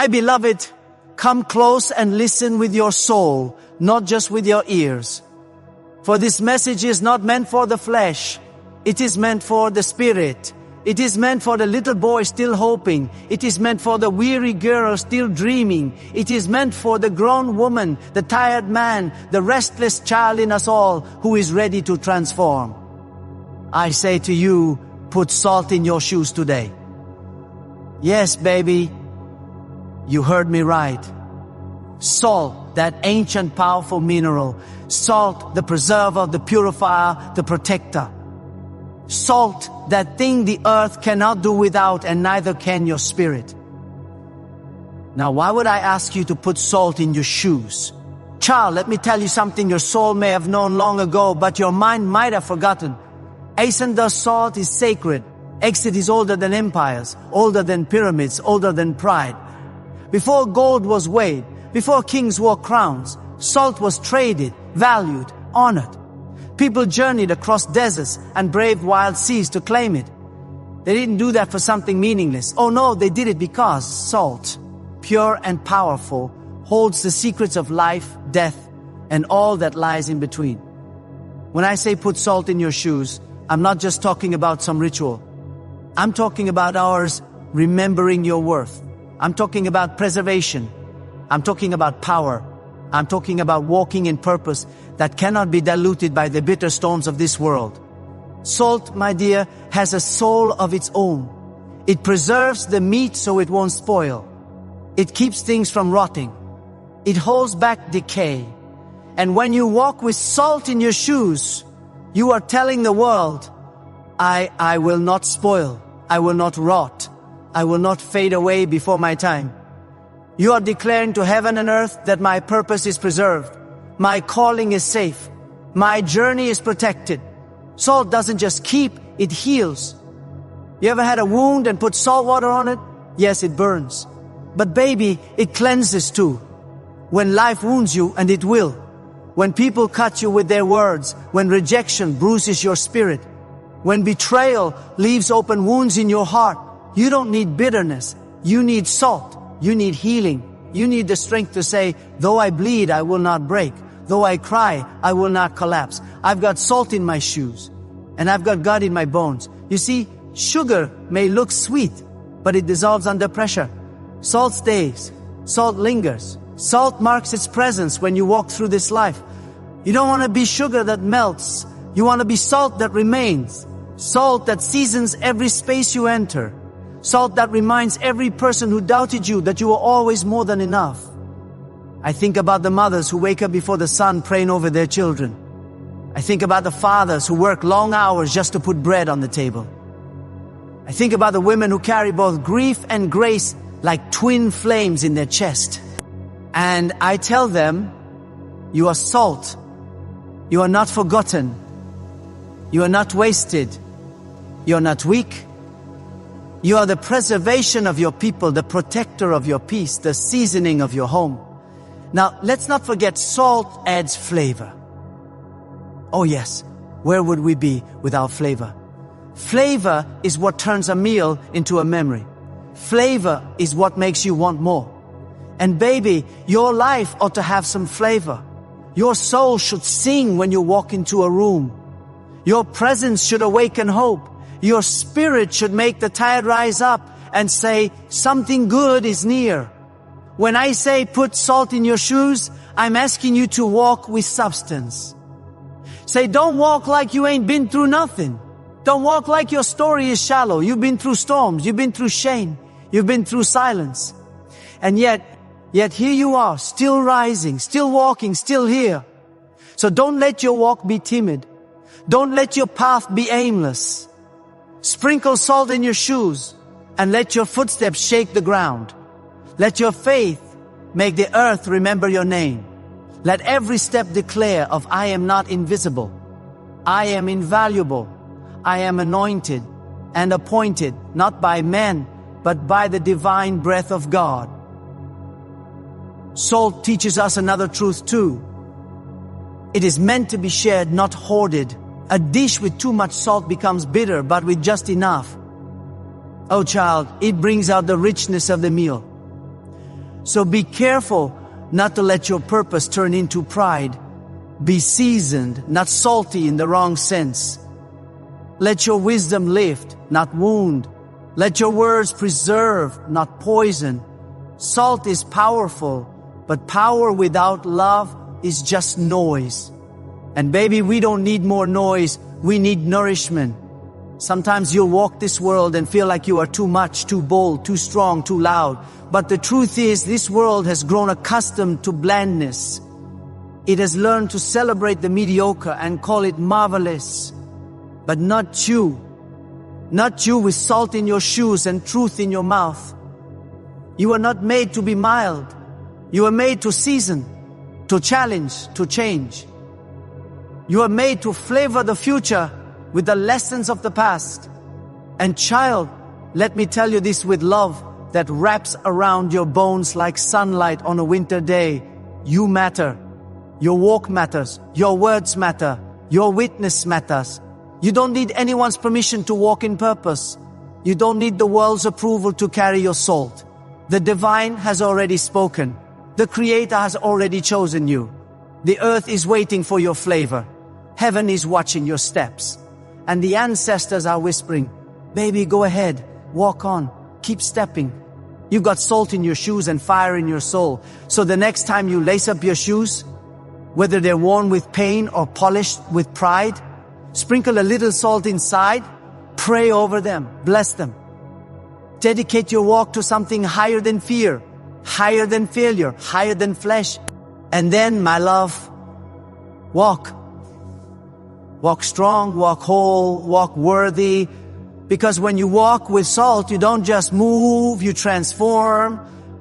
My beloved, come close and listen with your soul, not just with your ears. For this message is not meant for the flesh. It is meant for the spirit. It is meant for the little boy still hoping. It is meant for the weary girl still dreaming. It is meant for the grown woman, the tired man, the restless child in us all who is ready to transform. I say to you, put salt in your shoes today. Yes, baby, you heard me right. Salt, that ancient powerful mineral. Salt, the preserver, the purifier, the protector. Salt, that thing the earth cannot do without, and neither can your spirit. Now, why would I ask you to put salt in your shoes? Child, let me tell you something your soul may have known long ago, but your mind might have forgotten. Asenda's salt is sacred. Exit is older than empires, older than pyramids, older than pride. Before gold was weighed, before kings wore crowns, salt was traded, valued, honored. People journeyed across deserts and braved wild seas to claim it. They didn't do that for something meaningless. Oh no, they did it because salt, pure and powerful, holds the secrets of life, death, and all that lies in between. When I say put salt in your shoes, I'm not just talking about some ritual. I'm talking about ours remembering your worth. I'm talking about preservation. I'm talking about power. I'm talking about walking in purpose that cannot be diluted by the bitter storms of this world. Salt, my dear, has a soul of its own. It preserves the meat so it won't spoil. It keeps things from rotting. It holds back decay. And when you walk with salt in your shoes, you are telling the world, I will not spoil. I will not rot. I will not fade away before my time. You are declaring to heaven and earth that my purpose is preserved. My calling is safe. My journey is protected. Salt doesn't just keep, it heals. You ever had a wound and put salt water on it? Yes, it burns. But baby, it cleanses too. When life wounds you, and it will. When people cut you with their words. When rejection bruises your spirit. When betrayal leaves open wounds in your heart. You don't need bitterness. You need salt. You need healing. You need the strength to say, though I bleed, I will not break. Though I cry, I will not collapse. I've got salt in my shoes. And I've got God in my bones. You see, sugar may look sweet, but it dissolves under pressure. Salt stays. Salt lingers. Salt marks its presence when you walk through this life. You don't want to be sugar that melts. You want to be salt that remains. Salt that seasons every space you enter. Salt that reminds every person who doubted you that you are always more than enough. I think about the mothers who wake up before the sun praying over their children. I think about the fathers who work long hours just to put bread on the table. I think about the women who carry both grief and grace like twin flames in their chest. And I tell them, you are salt. You are not forgotten. You are not wasted. You are not weak. You are the preservation of your people, the protector of your peace, the seasoning of your home. Now, let's not forget salt adds flavor. Oh yes, where would we be without flavor? Flavor is what turns a meal into a memory. Flavor is what makes you want more. And baby, your life ought to have some flavor. Your soul should sing when you walk into a room. Your presence should awaken hope. Your spirit should make the tired rise up and say, something good is near. When I say put salt in your shoes, I'm asking you to walk with substance. Say, don't walk like you ain't been through nothing. Don't walk like your story is shallow. You've been through storms. You've been through shame. You've been through silence. And yet here you are, still rising, still walking, still here. So don't let your walk be timid. Don't let your path be aimless. Sprinkle salt in your shoes and let your footsteps shake the ground. Let your faith make the earth remember your name. Let every step declare of I am not invisible. I am invaluable. I am anointed and appointed not by men, but by the divine breath of God. Salt teaches us another truth too. It is meant to be shared, not hoarded. A dish with too much salt becomes bitter, but with just enough, oh child, it brings out the richness of the meal. So be careful not to let your purpose turn into pride. Be seasoned, not salty in the wrong sense. Let your wisdom lift, not wound. Let your words preserve, not poison. Salt is powerful, but power without love is just noise. And baby, we don't need more noise. We need nourishment. Sometimes you'll walk this world and feel like you are too much, too bold, too strong, too loud. But the truth is, this world has grown accustomed to blandness. It has learned to celebrate the mediocre and call it marvelous. But not you. Not you with salt in your shoes and truth in your mouth. You are not made to be mild. You are made to season, to challenge, to change. You are made to flavor the future with the lessons of the past. And child, let me tell you this with love that wraps around your bones like sunlight on a winter day. You matter. Your walk matters. Your words matter. Your witness matters. You don't need anyone's permission to walk in purpose. You don't need the world's approval to carry your salt. The divine has already spoken. The Creator has already chosen you. The earth is waiting for your flavor. Heaven is watching your steps. And the ancestors are whispering, baby, go ahead, walk on, keep stepping. You've got salt in your shoes and fire in your soul. So the next time you lace up your shoes, whether they're worn with pain or polished with pride, sprinkle a little salt inside, pray over them, bless them. Dedicate your walk to something higher than fear, higher than failure, higher than flesh. And then, my love, walk. Walk strong, walk whole, walk worthy. Because when you walk with salt, you don't just move, you transform.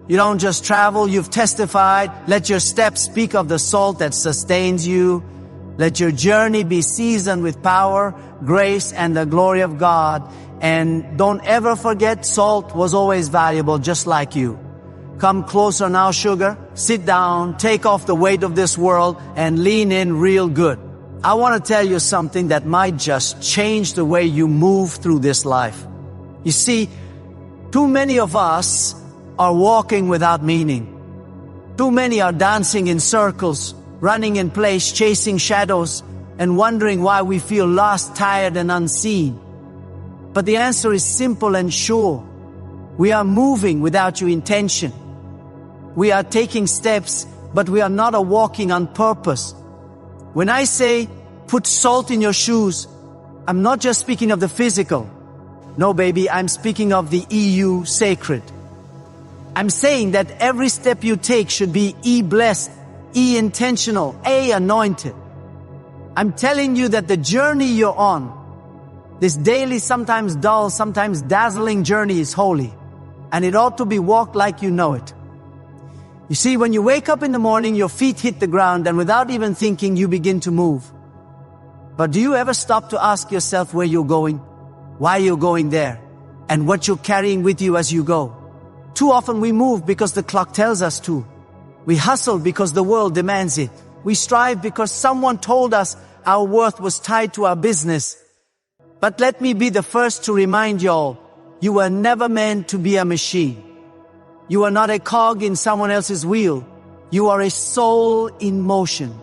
You don't just travel, you've testified. Let your steps speak of the salt that sustains you. Let your journey be seasoned with power, grace, and the glory of God. And don't ever forget, salt was always valuable, just like you. Come closer now, sugar. Sit down, take off the weight of this world, and lean in real good. I want to tell you something that might just change the way you move through this life. You see, too many of us are walking without meaning. Too many are dancing in circles, running in place, chasing shadows, and wondering why we feel lost, tired, and unseen. But the answer is simple and sure. We are moving without your intention. We are taking steps, but we are not walking on purpose. When I say, put salt in your shoes, I'm not just speaking of the physical. No, baby, I'm speaking of the EU sacred. I'm saying that every step you take should be E-blessed, E-intentional, A-anointed. I'm telling you that the journey you're on, this daily, sometimes dull, sometimes dazzling journey is holy. And it ought to be walked like you know it. You see, when you wake up in the morning, your feet hit the ground, and without even thinking, you begin to move. But do you ever stop to ask yourself where you're going, why you're going there, and what you're carrying with you as you go? Too often we move because the clock tells us to. We hustle because the world demands it. We strive because someone told us our worth was tied to our business. But let me be the first to remind y'all, you were never meant to be a machine. You are not a cog in someone else's wheel. You are a soul in motion,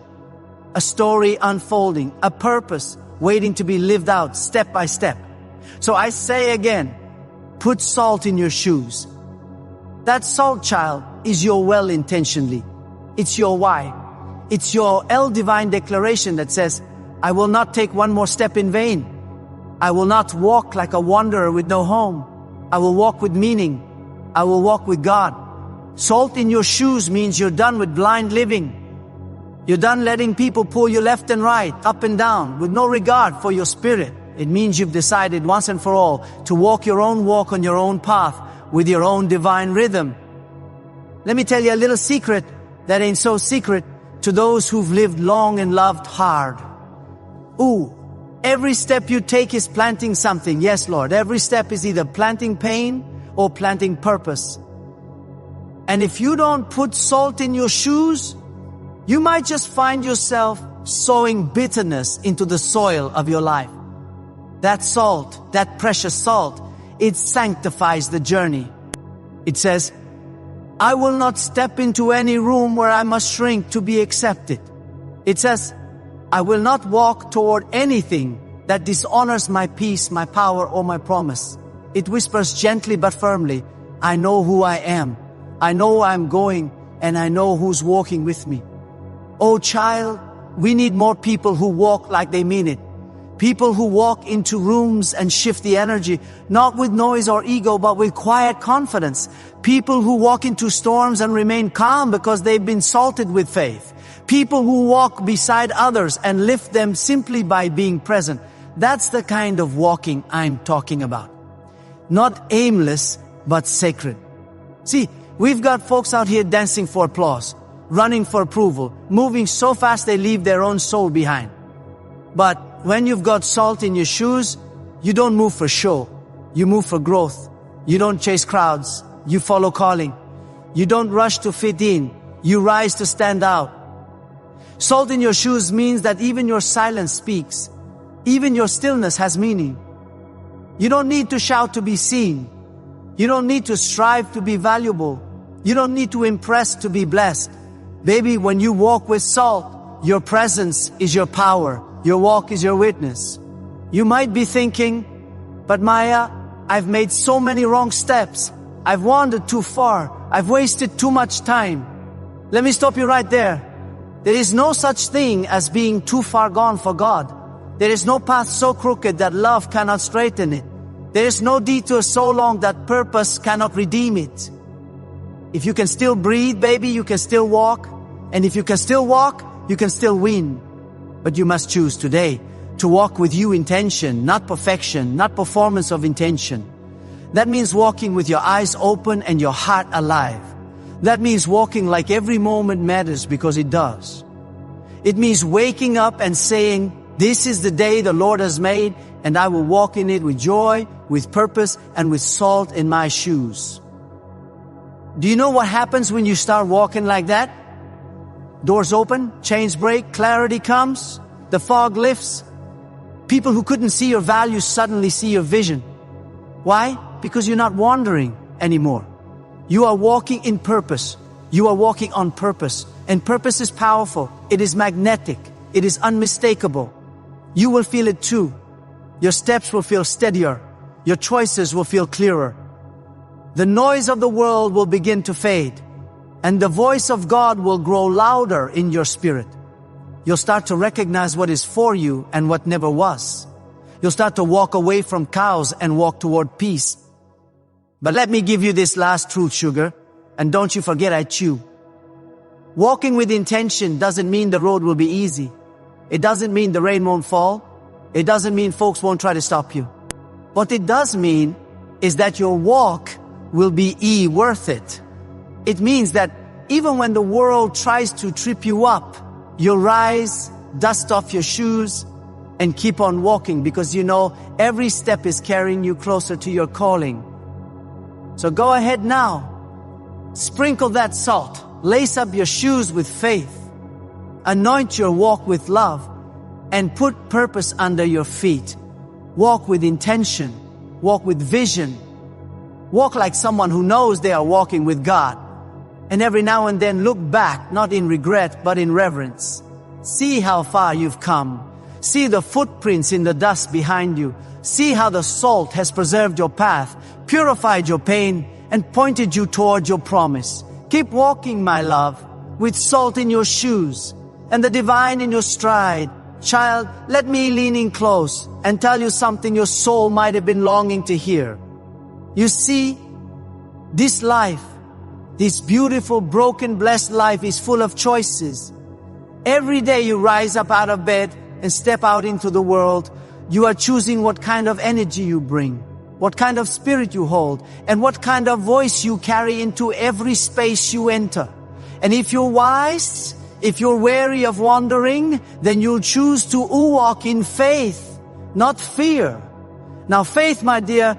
a story unfolding, a purpose waiting to be lived out step by step. So I say again, put salt in your shoes. That salt, child, is your well intentionally. It's your why. It's your L divine declaration that says, I will not take one more step in vain. I will not walk like a wanderer with no home. I will walk with meaning. I will walk with God. Salt in your shoes means you're done with blind living. You're done letting people pull you left and right, up and down, with no regard for your spirit. It means you've decided once and for all to walk your own walk on your own path with your own divine rhythm. Let me tell you a little secret that ain't so secret to those who've lived long and loved hard. Ooh, every step you take is planting something. Yes, Lord, every step is either planting pain or planting purpose. And if you don't put salt in your shoes, you might just find yourself sowing bitterness into the soil of your life. That salt, that precious salt, it sanctifies the journey. It says, I will not step into any room where I must shrink to be accepted. It says, I will not walk toward anything that dishonors my peace, my power, or my promise. It whispers gently but firmly, I know who I am. I know where I'm going, and I know who's walking with me. Oh child, we need more people who walk like they mean it. People who walk into rooms and shift the energy, not with noise or ego, but with quiet confidence. People who walk into storms and remain calm because they've been salted with faith. People who walk beside others and lift them simply by being present. That's the kind of walking I'm talking about. Not aimless, but sacred. See, we've got folks out here dancing for applause, running for approval, moving so fast they leave their own soul behind. But when you've got salt in your shoes, you don't move for show. You move for growth. You don't chase crowds. You follow calling. You don't rush to fit in. You rise to stand out. Salt in your shoes means that even your silence speaks. Even your stillness has meaning. You don't need to shout to be seen. You don't need to strive to be valuable. You don't need to impress to be blessed. Baby, when you walk with salt, your presence is your power. Your walk is your witness. You might be thinking, but Maya, I've made so many wrong steps. I've wandered too far. I've wasted too much time. Let me stop you right there. There is no such thing as being too far gone for God. There is no path so crooked that love cannot straighten it. There is no detour so long that purpose cannot redeem it. If you can still breathe, baby, you can still walk. And if you can still walk, you can still win. But you must choose today to walk with you intention, not perfection, not performance of intention. That means walking with your eyes open and your heart alive. That means walking like every moment matters because it does. It means waking up and saying, this is the day the Lord has made, and I will walk in it with joy, with purpose, and with salt in my shoes. Do you know what happens when you start walking like that? Doors open, chains break, clarity comes, the fog lifts. People who couldn't see your values suddenly see your vision. Why? Because you're not wandering anymore. You are walking in purpose. You are walking on purpose. And purpose is powerful. It is magnetic. It is unmistakable. You will feel it too. Your steps will feel steadier. Your choices will feel clearer. The noise of the world will begin to fade. And the voice of God will grow louder in your spirit. You'll start to recognize what is for you and what never was. You'll start to walk away from cows and walk toward peace. But let me give you this last truth, sugar, and don't you forget I chew. Walking with intention doesn't mean the road will be easy. It doesn't mean the rain won't fall. It doesn't mean folks won't try to stop you. What it does mean is that your walk will be worth it. It means that even when the world tries to trip you up, you'll rise, dust off your shoes, and keep on walking because you know every step is carrying you closer to your calling. So go ahead now. Sprinkle that salt. Lace up your shoes with faith. Anoint your walk with love. And put purpose under your feet. Walk with intention. Walk with vision. Walk like someone who knows they are walking with God. And every now and then look back, not in regret, but in reverence. See how far you've come. See the footprints in the dust behind you. See how the salt has preserved your path, purified your pain, and pointed you toward your promise. Keep walking, my love, with salt in your shoes and the divine in your stride. Child, let me lean in close and tell you something your soul might have been longing to hear. You see, this life, this beautiful, broken, blessed life is full of choices. Every day you rise up out of bed and step out into the world, you are choosing what kind of energy you bring, what kind of spirit you hold, and what kind of voice you carry into every space you enter. And if you're wise, if you're wary of wandering, then you'll choose to walk in faith, not fear. Now faith, my dear,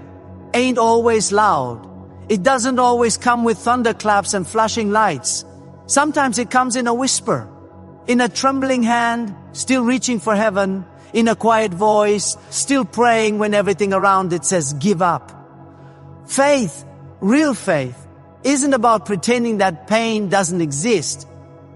ain't always loud. It doesn't always come with thunderclaps and flashing lights. Sometimes it comes in a whisper, in a trembling hand, still reaching for heaven, in a quiet voice, still praying when everything around it says give up. Faith, real faith, isn't about pretending that pain doesn't exist.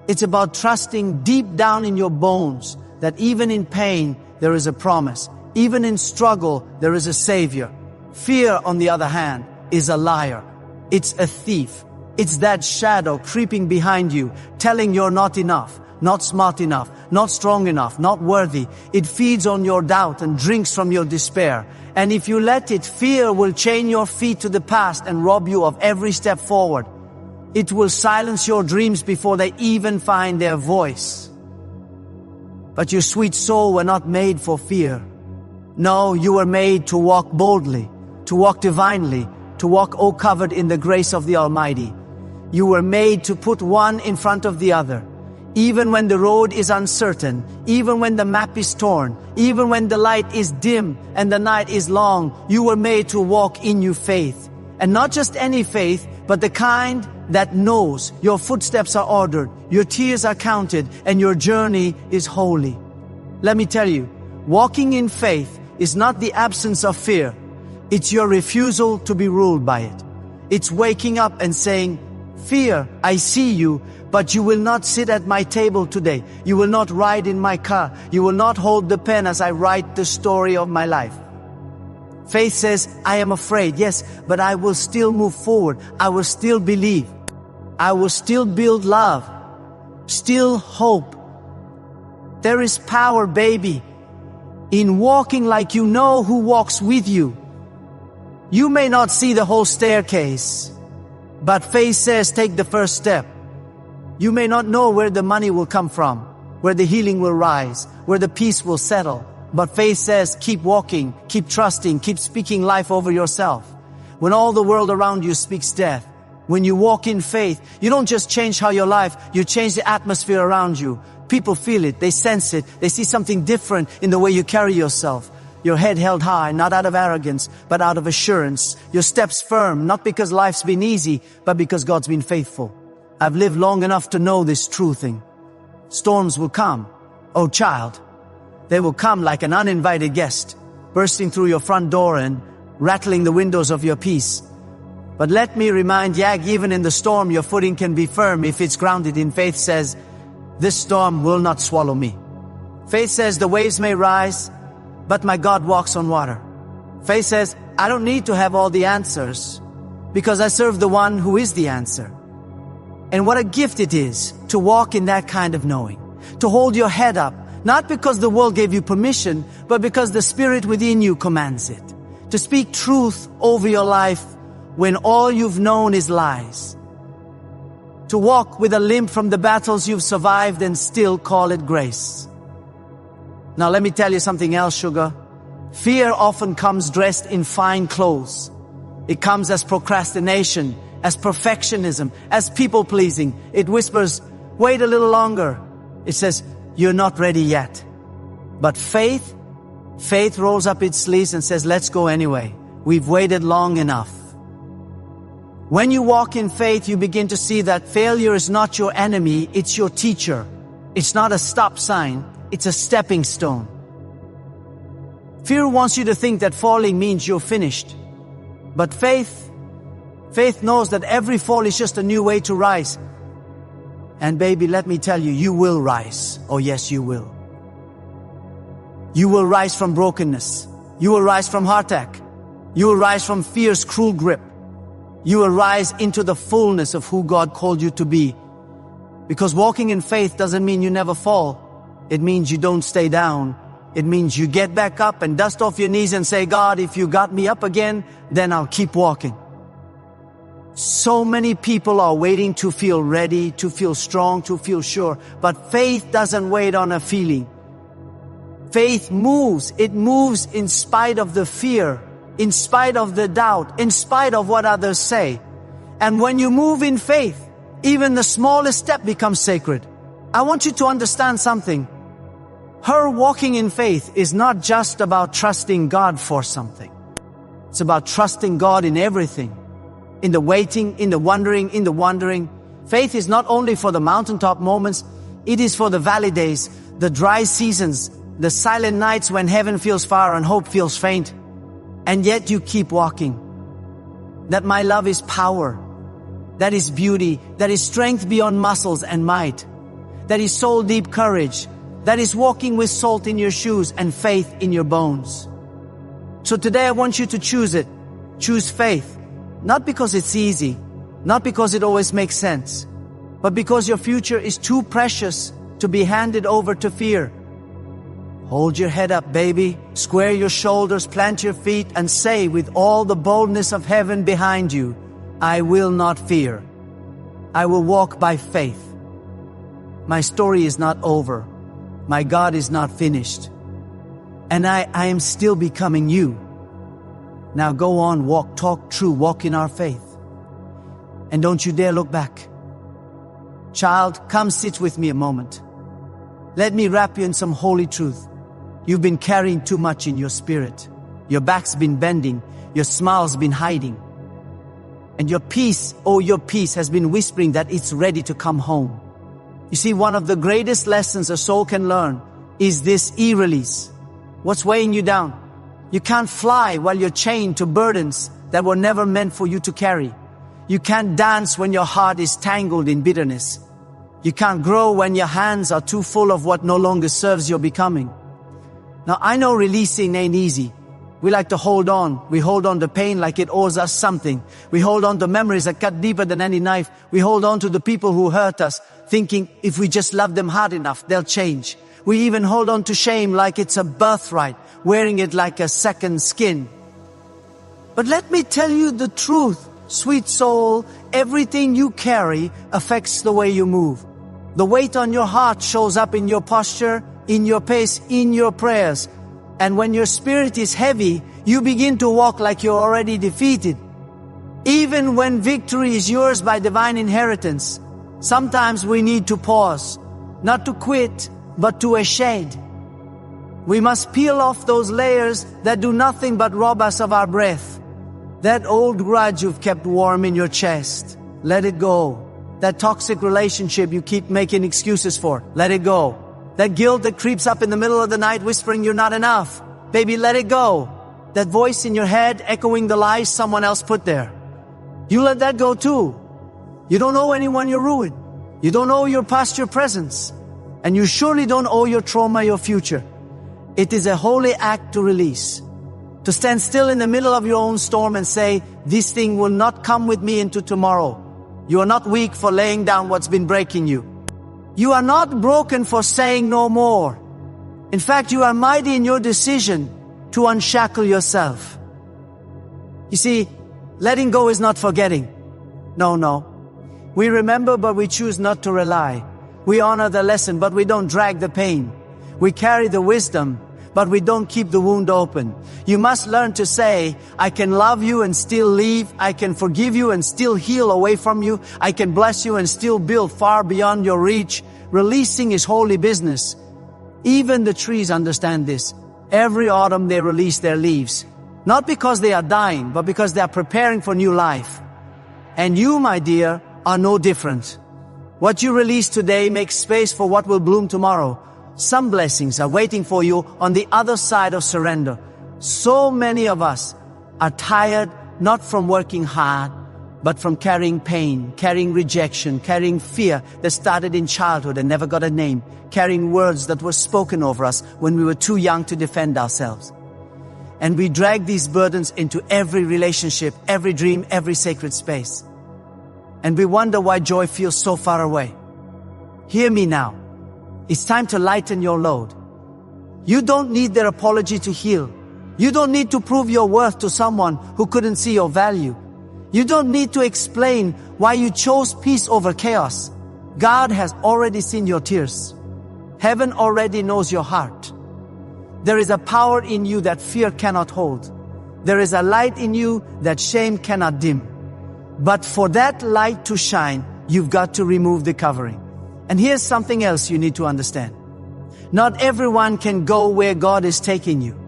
It's about trusting deep down in your bones that even in pain, there is a promise. Even in struggle, there is a Savior. Fear, on the other hand, is a liar. It's a thief. It's that shadow creeping behind you, telling you're not enough, not smart enough, not strong enough, not worthy. It feeds on your doubt and drinks from your despair. And if you let it, fear will chain your feet to the past and rob you of every step forward. It will silence your dreams before they even find their voice. But your sweet soul were not made for fear. No, you were made to walk boldly, to walk divinely, to walk covered in the grace of the Almighty. You were made to put one in front of the other. Even when the road is uncertain, even when the map is torn, even when the light is dim and the night is long, you were made to walk in your faith. And not just any faith, but the kind that knows your footsteps are ordered, your tears are counted, and your journey is holy. Let me tell you, walking in faith is not the absence of fear. It's your refusal to be ruled by it. It's waking up and saying, "Fear, I see you, but you will not sit at my table today. You will not ride in my car. You will not hold the pen as I write the story of my life." Faith says, "I am afraid, yes, but I will still move forward. I will still believe. I will still build love, still hope." There is power, baby, in walking like you know who walks with you. You may not see the whole staircase, but faith says take the first step. You may not know where the money will come from, where the healing will rise, where the peace will settle. But faith says keep walking, keep trusting, keep speaking life over yourself. When all the world around you speaks death, when you walk in faith, you don't just change how your life, you change the atmosphere around you. People feel it, they sense it, they see something different in the way you carry yourself. Your head held high, not out of arrogance, but out of assurance. Your steps firm, not because life's been easy, but because God's been faithful. I've lived long enough to know this true thing. Storms will come, oh child. They will come like an uninvited guest, bursting through your front door and rattling the windows of your peace. But let me remind Yag, even in the storm, your footing can be firm if it's grounded in faith. Says, this storm will not swallow me. Faith says the waves may rise, but my God walks on water. Faith says, I don't need to have all the answers because I serve the one who is the answer. And what a gift it is to walk in that kind of knowing, to hold your head up, not because the world gave you permission, but because the Spirit within you commands it. To speak truth over your life when all you've known is lies. To walk with a limp from the battles you've survived and still call it grace. Now let me tell you something else, sugar. Fear often comes dressed in fine clothes. It comes as procrastination, as perfectionism, as people-pleasing. It whispers, wait a little longer. It says, you're not ready yet. But faith rolls up its sleeves and says, let's go anyway. We've waited long enough. When you walk in faith, you begin to see that failure is not your enemy, it's your teacher. It's not a stop sign, it's a stepping stone. Fear wants you to think that falling means you're finished. But faith knows that every fall is just a new way to rise. And baby, let me tell you, you will rise. Oh yes, you will. You will rise from brokenness. You will rise from heartache. You will rise from fear's cruel grip. You will rise into the fullness of who God called you to be. Because walking in faith doesn't mean you never fall. It means you don't stay down. It means you get back up and dust off your knees and say, God, if you got me up again, then I'll keep walking. So many people are waiting to feel ready, to feel strong, to feel sure. But faith doesn't wait on a feeling. Faith moves. It moves in spite of the fear, in spite of the doubt, in spite of what others say. And when you move in faith, even the smallest step becomes sacred. I want you to understand something. Her walking in faith is not just about trusting God for something. It's about trusting God in everything. In the waiting, in the wondering, in the wandering. Faith is not only for the mountaintop moments, it is for the valley days, the dry seasons, the silent nights when heaven feels far and hope feels faint. And yet you keep walking. That my love is power. That is beauty. That is strength beyond muscles and might. That is soul-deep courage. That is walking with salt in your shoes and faith in your bones. So today I want you to choose it. Choose faith. Not because it's easy, not because it always makes sense, but because your future is too precious to be handed over to fear. Hold your head up, baby. Square your shoulders, plant your feet, and say with all the boldness of heaven behind you, I will not fear. I will walk by faith. My story is not over. My God is not finished. And I am still becoming you. Now go on, walk, talk true, walk in our faith. And don't you dare look back. Child, come sit with me a moment. Let me wrap you in some holy truth. You've been carrying too much in your spirit. Your back's been bending. Your smile's been hiding. And your peace, oh your peace, has been whispering that it's ready to come home. You see, one of the greatest lessons a soul can learn is this e-release. What's weighing you down? You can't fly while you're chained to burdens that were never meant for you to carry. You can't dance when your heart is tangled in bitterness. You can't grow when your hands are too full of what no longer serves your becoming. Now, I know releasing ain't easy. We like to hold on. We hold on to pain like it owes us something. We hold on to memories that cut deeper than any knife. We hold on to the people who hurt us, thinking if we just love them hard enough, they'll change. We even hold on to shame like it's a birthright, wearing it like a second skin. But let me tell you the truth, sweet soul, everything you carry affects the way you move. The weight on your heart shows up in your posture, in your pace, in your prayers. And when your spirit is heavy, you begin to walk like you're already defeated. Even when victory is yours by divine inheritance, sometimes we need to pause, not to quit, but to a shade. We must peel off those layers that do nothing but rob us of our breath. That old grudge you've kept warm in your chest, let it go. That toxic relationship you keep making excuses for, let it go. That guilt that creeps up in the middle of the night whispering you're not enough, baby, let it go. That voice in your head echoing the lies someone else put there, you let that go too. You don't owe anyone your ruin. You don't owe your past your presence. And you surely don't owe your trauma your future. It is a holy act to release. To stand still in the middle of your own storm and say, this thing will not come with me into tomorrow. You are not weak for laying down what's been breaking you. You are not broken for saying no more. In fact, you are mighty in your decision to unshackle yourself. You see, letting go is not forgetting. No. We remember, but we choose not to rely. We honor the lesson, but we don't drag the pain. We carry the wisdom, but we don't keep the wound open. You must learn to say, I can love you and still leave. I can forgive you and still heal away from you. I can bless you and still build far beyond your reach. Releasing is holy business. Even the trees understand this. Every autumn they release their leaves. Not because they are dying, but because they are preparing for new life. And you, my dear, are no different. What you release today makes space for what will bloom tomorrow. Some blessings are waiting for you on the other side of surrender. So many of us are tired, not from working hard, but from carrying pain, carrying rejection, carrying fear that started in childhood and never got a name, carrying words that were spoken over us when we were too young to defend ourselves. And we drag these burdens into every relationship, every dream, every sacred space. And we wonder why joy feels so far away. Hear me now. It's time to lighten your load. You don't need their apology to heal. You don't need to prove your worth to someone who couldn't see your value. You don't need to explain why you chose peace over chaos. God has already seen your tears. Heaven already knows your heart. There is a power in you that fear cannot hold. There is a light in you that shame cannot dim. But for that light to shine, you've got to remove the covering. And here's something else you need to understand. Not everyone can go where God is taking you.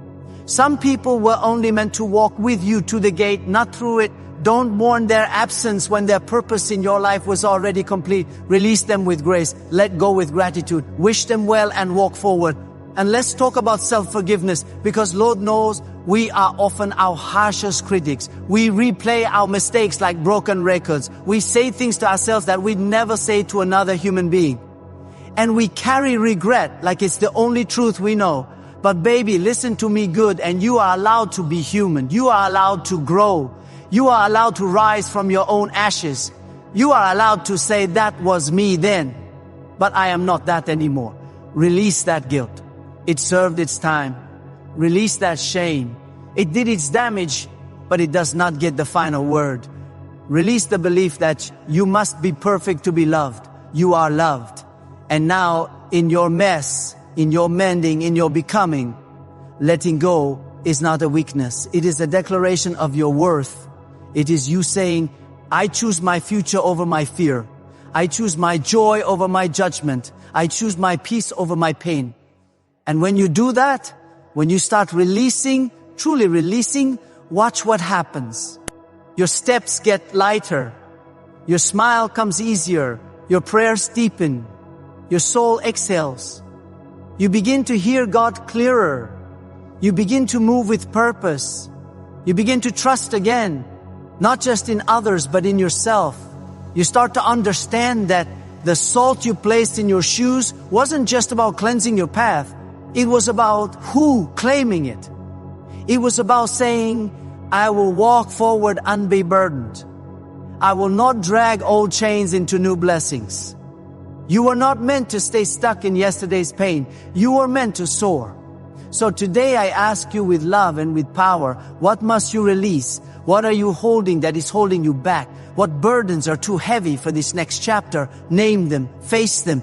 Some people were only meant to walk with you to the gate, not through it. Don't mourn their absence when their purpose in your life was already complete. Release them with grace. Let go with gratitude. Wish them well and walk forward. And let's talk about self-forgiveness, because Lord knows We are often our harshest critics. We replay our mistakes like broken records. We say things to ourselves that we'd never say to another human being. And we carry regret like it's the only truth we know. But baby, listen to me good, and you are allowed to be human. You are allowed to grow. You are allowed to rise from your own ashes. You are allowed to say, that was me then, but I am not that anymore. Release that guilt. It served its time. Release that shame. It did its damage, but it does not get the final word. Release the belief that you must be perfect to be loved. You are loved. And now, in your mess, in your mending, in your becoming, letting go is not a weakness. It is a declaration of your worth. It is you saying, I choose my future over my fear. I choose my joy over my judgment. I choose my peace over my pain. And when you do that, when you start releasing, truly releasing, watch what happens. Your steps get lighter. Your smile comes easier. Your prayers deepen. Your soul exhales. You begin to hear God clearer. You begin to move with purpose. You begin to trust again, not just in others, but in yourself. You start to understand that the salt you placed in your shoes wasn't just about cleansing your path. It was about who claiming it. It was about saying, I will walk forward unburdened. I will not drag old chains into new blessings. You were not meant to stay stuck in yesterday's pain. You were meant to soar. So today I ask you with love and with power, what must you release? What are you holding that is holding you back? What burdens are too heavy for this next chapter? Name them, face them.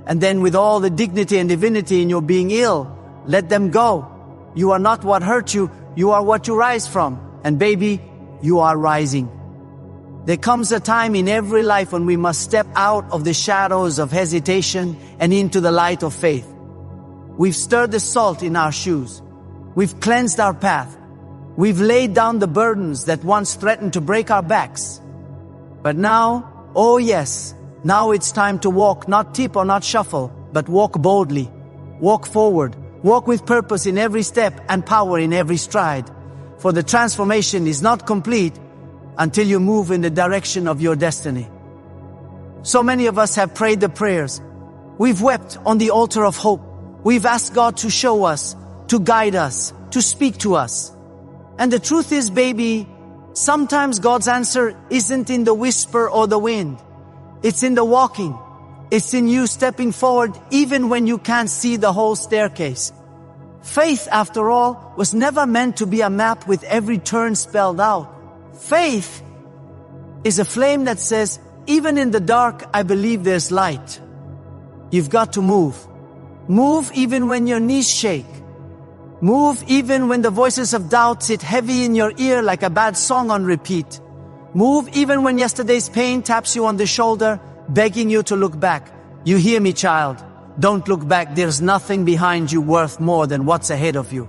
And then with all the dignity and divinity in your being ill, let them go. You are not what hurt you. You are what you rise from. And baby, you are rising. There comes a time in every life when we must step out of the shadows of hesitation and into the light of faith. We've stirred the salt in our shoes. We've cleansed our path. We've laid down the burdens that once threatened to break our backs. But now, oh yes, now it's time to walk, not tip or not shuffle, but walk boldly. Walk forward. Walk with purpose in every step and power in every stride. For the transformation is not complete until you move in the direction of your destiny. So many of us have prayed the prayers. We've wept on the altar of hope. We've asked God to show us, to guide us, to speak to us. And the truth is, baby, sometimes God's answer isn't in the whisper or the wind. It's in the walking. It's in you stepping forward even when you can't see the whole staircase. Faith, after all, was never meant to be a map with every turn spelled out. Faith is a flame that says, even in the dark, I believe there's light. You've got to move. Move even when your knees shake. Move even when the voices of doubt sit heavy in your ear like a bad song on repeat. Move even when yesterday's pain taps you on the shoulder, begging you to look back. You hear me, child. Don't look back. There's nothing behind you worth more than what's ahead of you.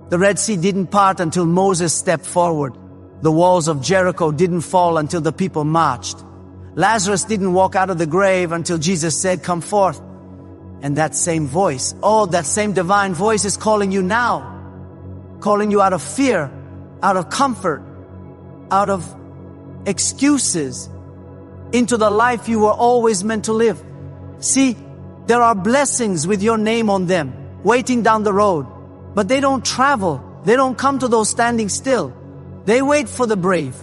The Red Sea didn't part until Moses stepped forward. The walls of Jericho didn't fall until the people marched. Lazarus didn't walk out of the grave until Jesus said, come forth. And that same voice, that same divine voice is calling you now. Calling you out of fear, out of comfort, out of excuses, into the life you were always meant to live. See, there are blessings with your name on them, waiting down the road. But they don't travel. They don't come to those standing still. They wait for the brave.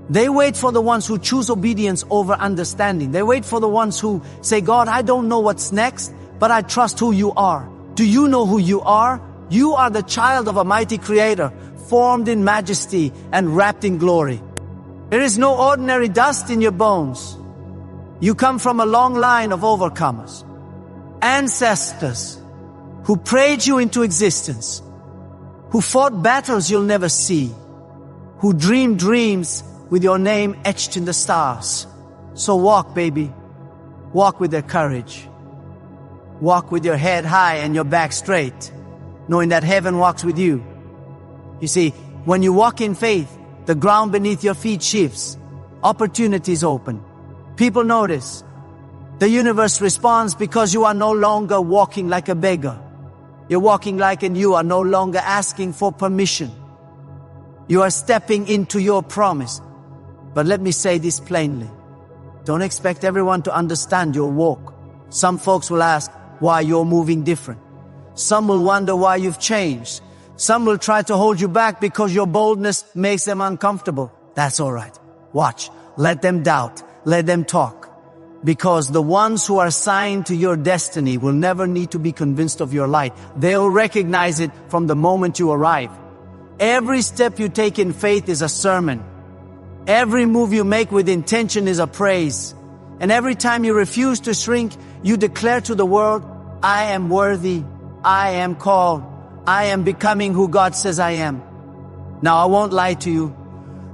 They wait for the ones who choose obedience over understanding. They wait for the ones who say, God, I don't know what's next, but I trust who you are. Do you know who you are? You are the child of a mighty Creator, formed in majesty and wrapped in glory. There is no ordinary dust in your bones. You come from a long line of overcomers, ancestors who prayed you into existence, who fought battles you'll never see, who dreamed dreams with your name etched in the stars. So walk, baby. Walk with their courage. Walk with your head high and your back straight, knowing that heaven walks with you. You see, when you walk in faith, the ground beneath your feet shifts. Opportunities open. People notice. The universe responds because you are no longer walking like a beggar. You're walking like, and you are no longer asking for permission. You are stepping into your promise. But let me say this plainly. Don't expect everyone to understand your walk. Some folks will ask why you're moving different. Some will wonder why you've changed. Some will try to hold you back because your boldness makes them uncomfortable. That's all right. Watch. Let them doubt. Let them talk. Because the ones who are assigned to your destiny will never need to be convinced of your light. They'll recognize it from the moment you arrive. Every step you take in faith is a sermon. Every move you make with intention is a praise. And every time you refuse to shrink, you declare to the world, I am worthy. I am called. I am becoming who God says I am. Now, I won't lie to you.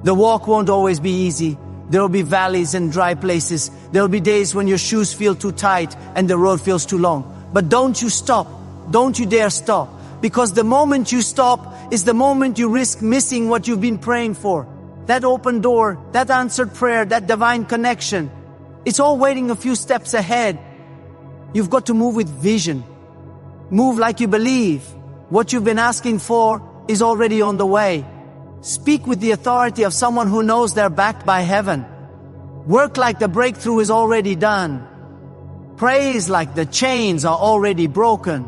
The walk won't always be easy. There will be valleys and dry places. There will be days when your shoes feel too tight and the road feels too long. But don't you stop. Don't you dare stop. Because the moment you stop is the moment you risk missing what you've been praying for. That open door, that answered prayer, that divine connection. It's all waiting a few steps ahead. You've got to move with vision. Move like you believe. What you've been asking for is already on the way. Speak with the authority of someone who knows they're backed by heaven. Work like the breakthrough is already done. Praise like the chains are already broken.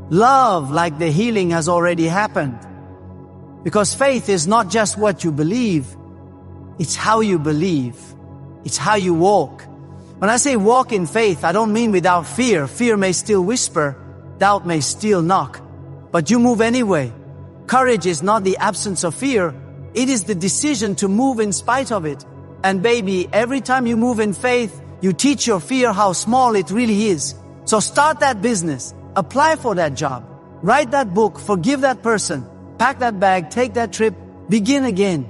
Love like the healing has already happened. Because faith is not just what you believe. It's how you believe. It's how you walk. When I say walk in faith, I don't mean without fear. Fear may still whisper. Doubt may still knock. But you move anyway. Courage is not the absence of fear. It is the decision to move in spite of it. And baby, every time you move in faith, you teach your fear how small it really is. So start that business. Apply for that job. Write that book. Forgive that person. Pack that bag. Take that trip. Begin again.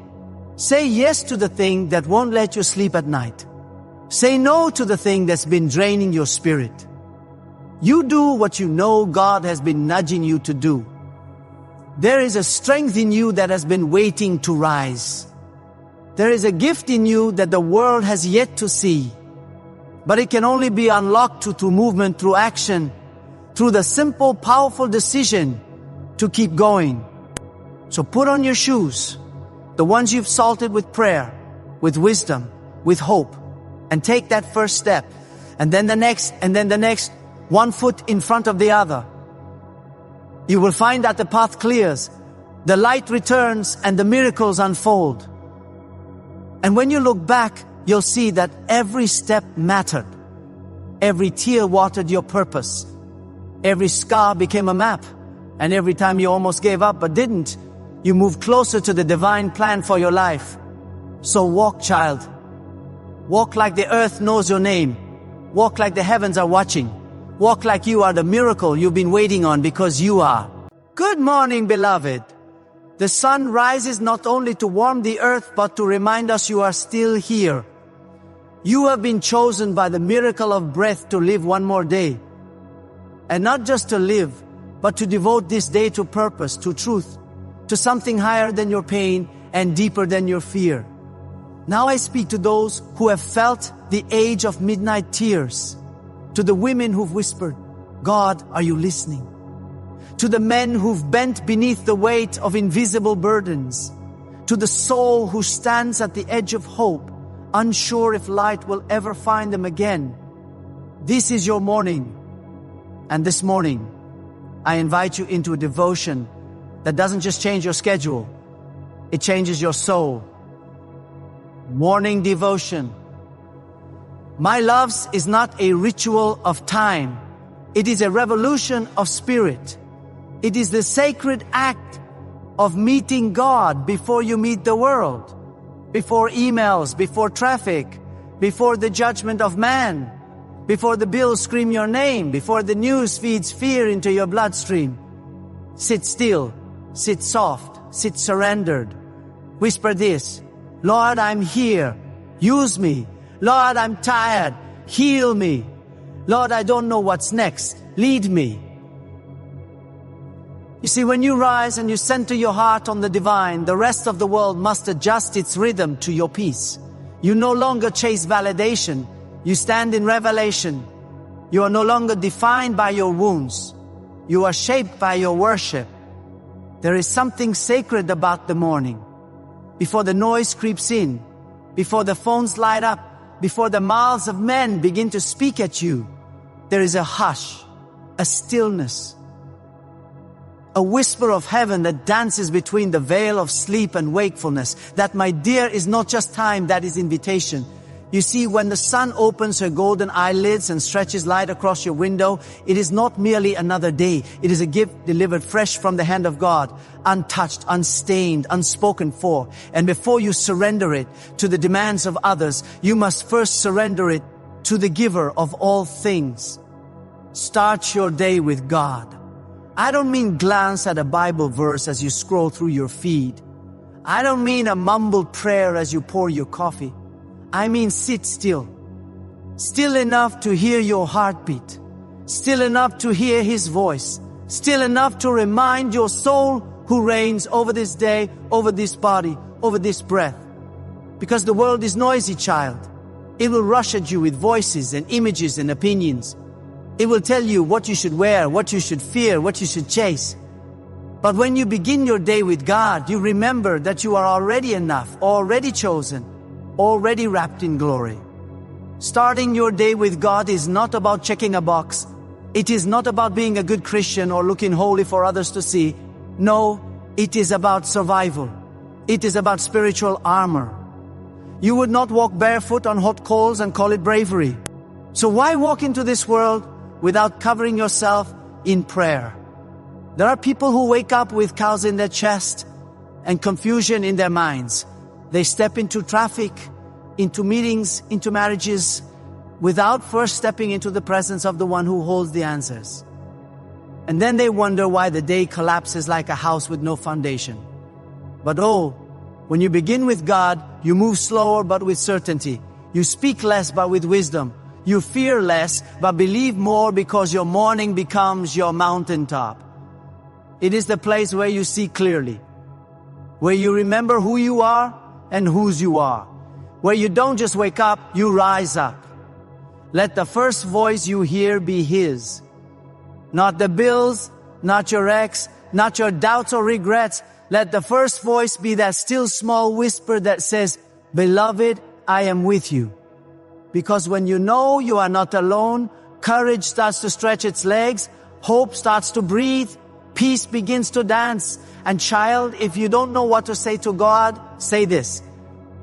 Say yes to the thing that won't let you sleep at night. Say no to the thing that's been draining your spirit. You do what you know God has been nudging you to do. There is a strength in you that has been waiting to rise. There is a gift in you that the world has yet to see. But it can only be unlocked through movement, through action, through the simple, powerful decision to keep going. So put on your shoes, the ones you've salted with prayer, with wisdom, with hope, and take that first step. And then the next, and then the next, one foot in front of the other. You will find that the path clears, the light returns, and the miracles unfold. And when you look back, you'll see that every step mattered. Every tear watered your purpose. Every scar became a map. And every time you almost gave up but didn't, you moved closer to the divine plan for your life. So walk, child. Walk like the earth knows your name. Walk like the heavens are watching. Walk like you are the miracle you've been waiting on, because you are. Good morning, beloved. The sun rises not only to warm the earth, but to remind us you are still here. You have been chosen by the miracle of breath to live one more day. And not just to live, but to devote this day to purpose, to truth, to something higher than your pain and deeper than your fear. Now I speak to those who have felt the age of midnight tears. To the women who've whispered, God, are you listening? To the men who've bent beneath the weight of invisible burdens. To the soul who stands at the edge of hope, unsure if light will ever find them again. This is your morning. And this morning, I invite you into a devotion that doesn't just change your schedule. It changes your soul. Morning devotion. My loves is not a ritual of time. It is a revolution of spirit. It is the sacred act of meeting God before you meet the world, before emails, before traffic, before the judgment of man, before the bills scream your name, before the news feeds fear into your bloodstream. Sit still, sit soft, sit surrendered. Whisper this, Lord, I'm here. Use me. Lord, I'm tired. Heal me. Lord, I don't know what's next. Lead me. You see, when you rise and you center your heart on the divine, the rest of the world must adjust its rhythm to your peace. You no longer chase validation. You stand in revelation. You are no longer defined by your wounds. You are shaped by your worship. There is something sacred about the morning. Before the noise creeps in, before the phones light up, before the mouths of men begin to speak at you, there is a hush, a stillness, a whisper of heaven that dances between the veil of sleep and wakefulness. That, my dear, is not just time, that is invitation. You see, when the sun opens her golden eyelids and stretches light across your window, it is not merely another day. It is a gift delivered fresh from the hand of God, untouched, unstained, unspoken for. And before you surrender it to the demands of others, you must first surrender it to the giver of all things. Start your day with God. I don't mean glance at a Bible verse as you scroll through your feed. I don't mean a mumbled prayer as you pour your coffee. I mean sit still. Still enough to hear your heartbeat. Still enough to hear His voice. Still enough to remind your soul who reigns over this day, over this body, over this breath. Because the world is noisy, child. It will rush at you with voices and images and opinions. It will tell you what you should wear, what you should fear, what you should chase. But when you begin your day with God, you remember that you are already enough, already chosen, already wrapped in glory. Starting your day with God is not about checking a box. It is not about being a good Christian or looking holy for others to see. No, it is about survival. It is about spiritual armor. You would not walk barefoot on hot coals and call it bravery. So why walk into this world without covering yourself in prayer? There are people who wake up with cows in their chest and confusion in their minds. They step into traffic, into meetings, into marriages, without first stepping into the presence of the one who holds the answers. And then they wonder why the day collapses like a house with no foundation. But when you begin with God, you move slower but with certainty. You speak less but with wisdom. You fear less, but believe more, because your morning becomes your mountaintop. It is the place where you see clearly, where you remember who you are and whose you are, where you don't just wake up, you rise up. Let the first voice you hear be His. Not the bills, not your ex, not your doubts or regrets. Let the first voice be that still small whisper that says, "Beloved, I am with you." Because when you know you are not alone, courage starts to stretch its legs, hope starts to breathe, peace begins to dance. And child, if you don't know what to say to God, say this: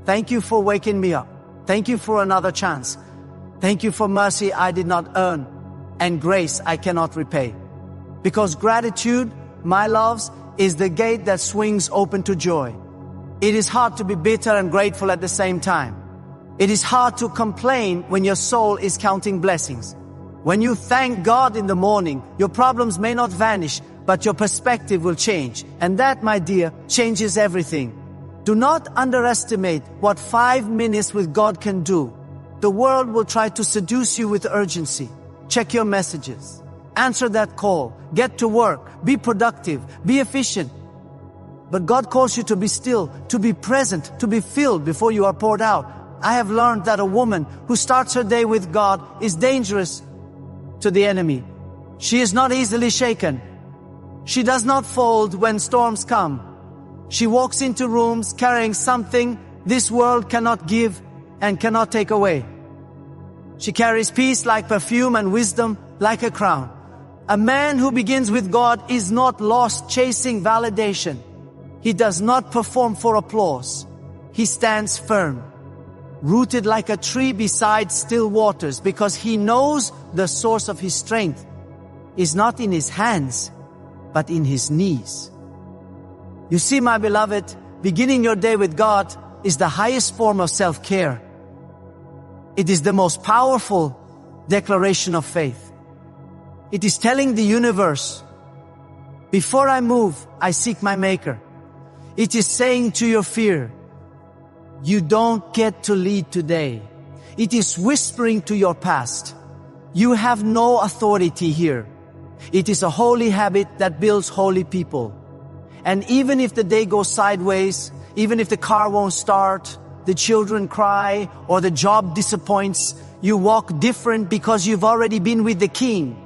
thank you for waking me up. Thank you for another chance. Thank you for mercy I did not earn and grace I cannot repay. Because gratitude, my loves, is the gate that swings open to joy. It is hard to be bitter and grateful at the same time. It is hard to complain when your soul is counting blessings. When you thank God in the morning, your problems may not vanish, but your perspective will change. And that, my dear, changes everything. Do not underestimate what 5 minutes with God can do. The world will try to seduce you with urgency. Check your messages. Answer that call. Get to work. Be productive. Be efficient. But God calls you to be still, to be present, to be filled before you are poured out. I have learned that a woman who starts her day with God is dangerous to the enemy. She is not easily shaken. She does not fold when storms come. She walks into rooms carrying something this world cannot give and cannot take away. She carries peace like perfume and wisdom like a crown. A man who begins with God is not lost chasing validation. He does not perform for applause. He stands firm, rooted like a tree beside still waters, because he knows the source of his strength is not in his hands, but in his knees. You see, my beloved, beginning your day with God is the highest form of self-care. It is the most powerful declaration of faith. It is telling the universe, before I move, I seek my Maker. It is saying to your fear, you don't get to lead today. It is whispering to your past, you have no authority here. It is a holy habit that builds holy people. And even if the day goes sideways, even if the car won't start, the children cry, or the job disappoints, you walk different because you've already been with the King.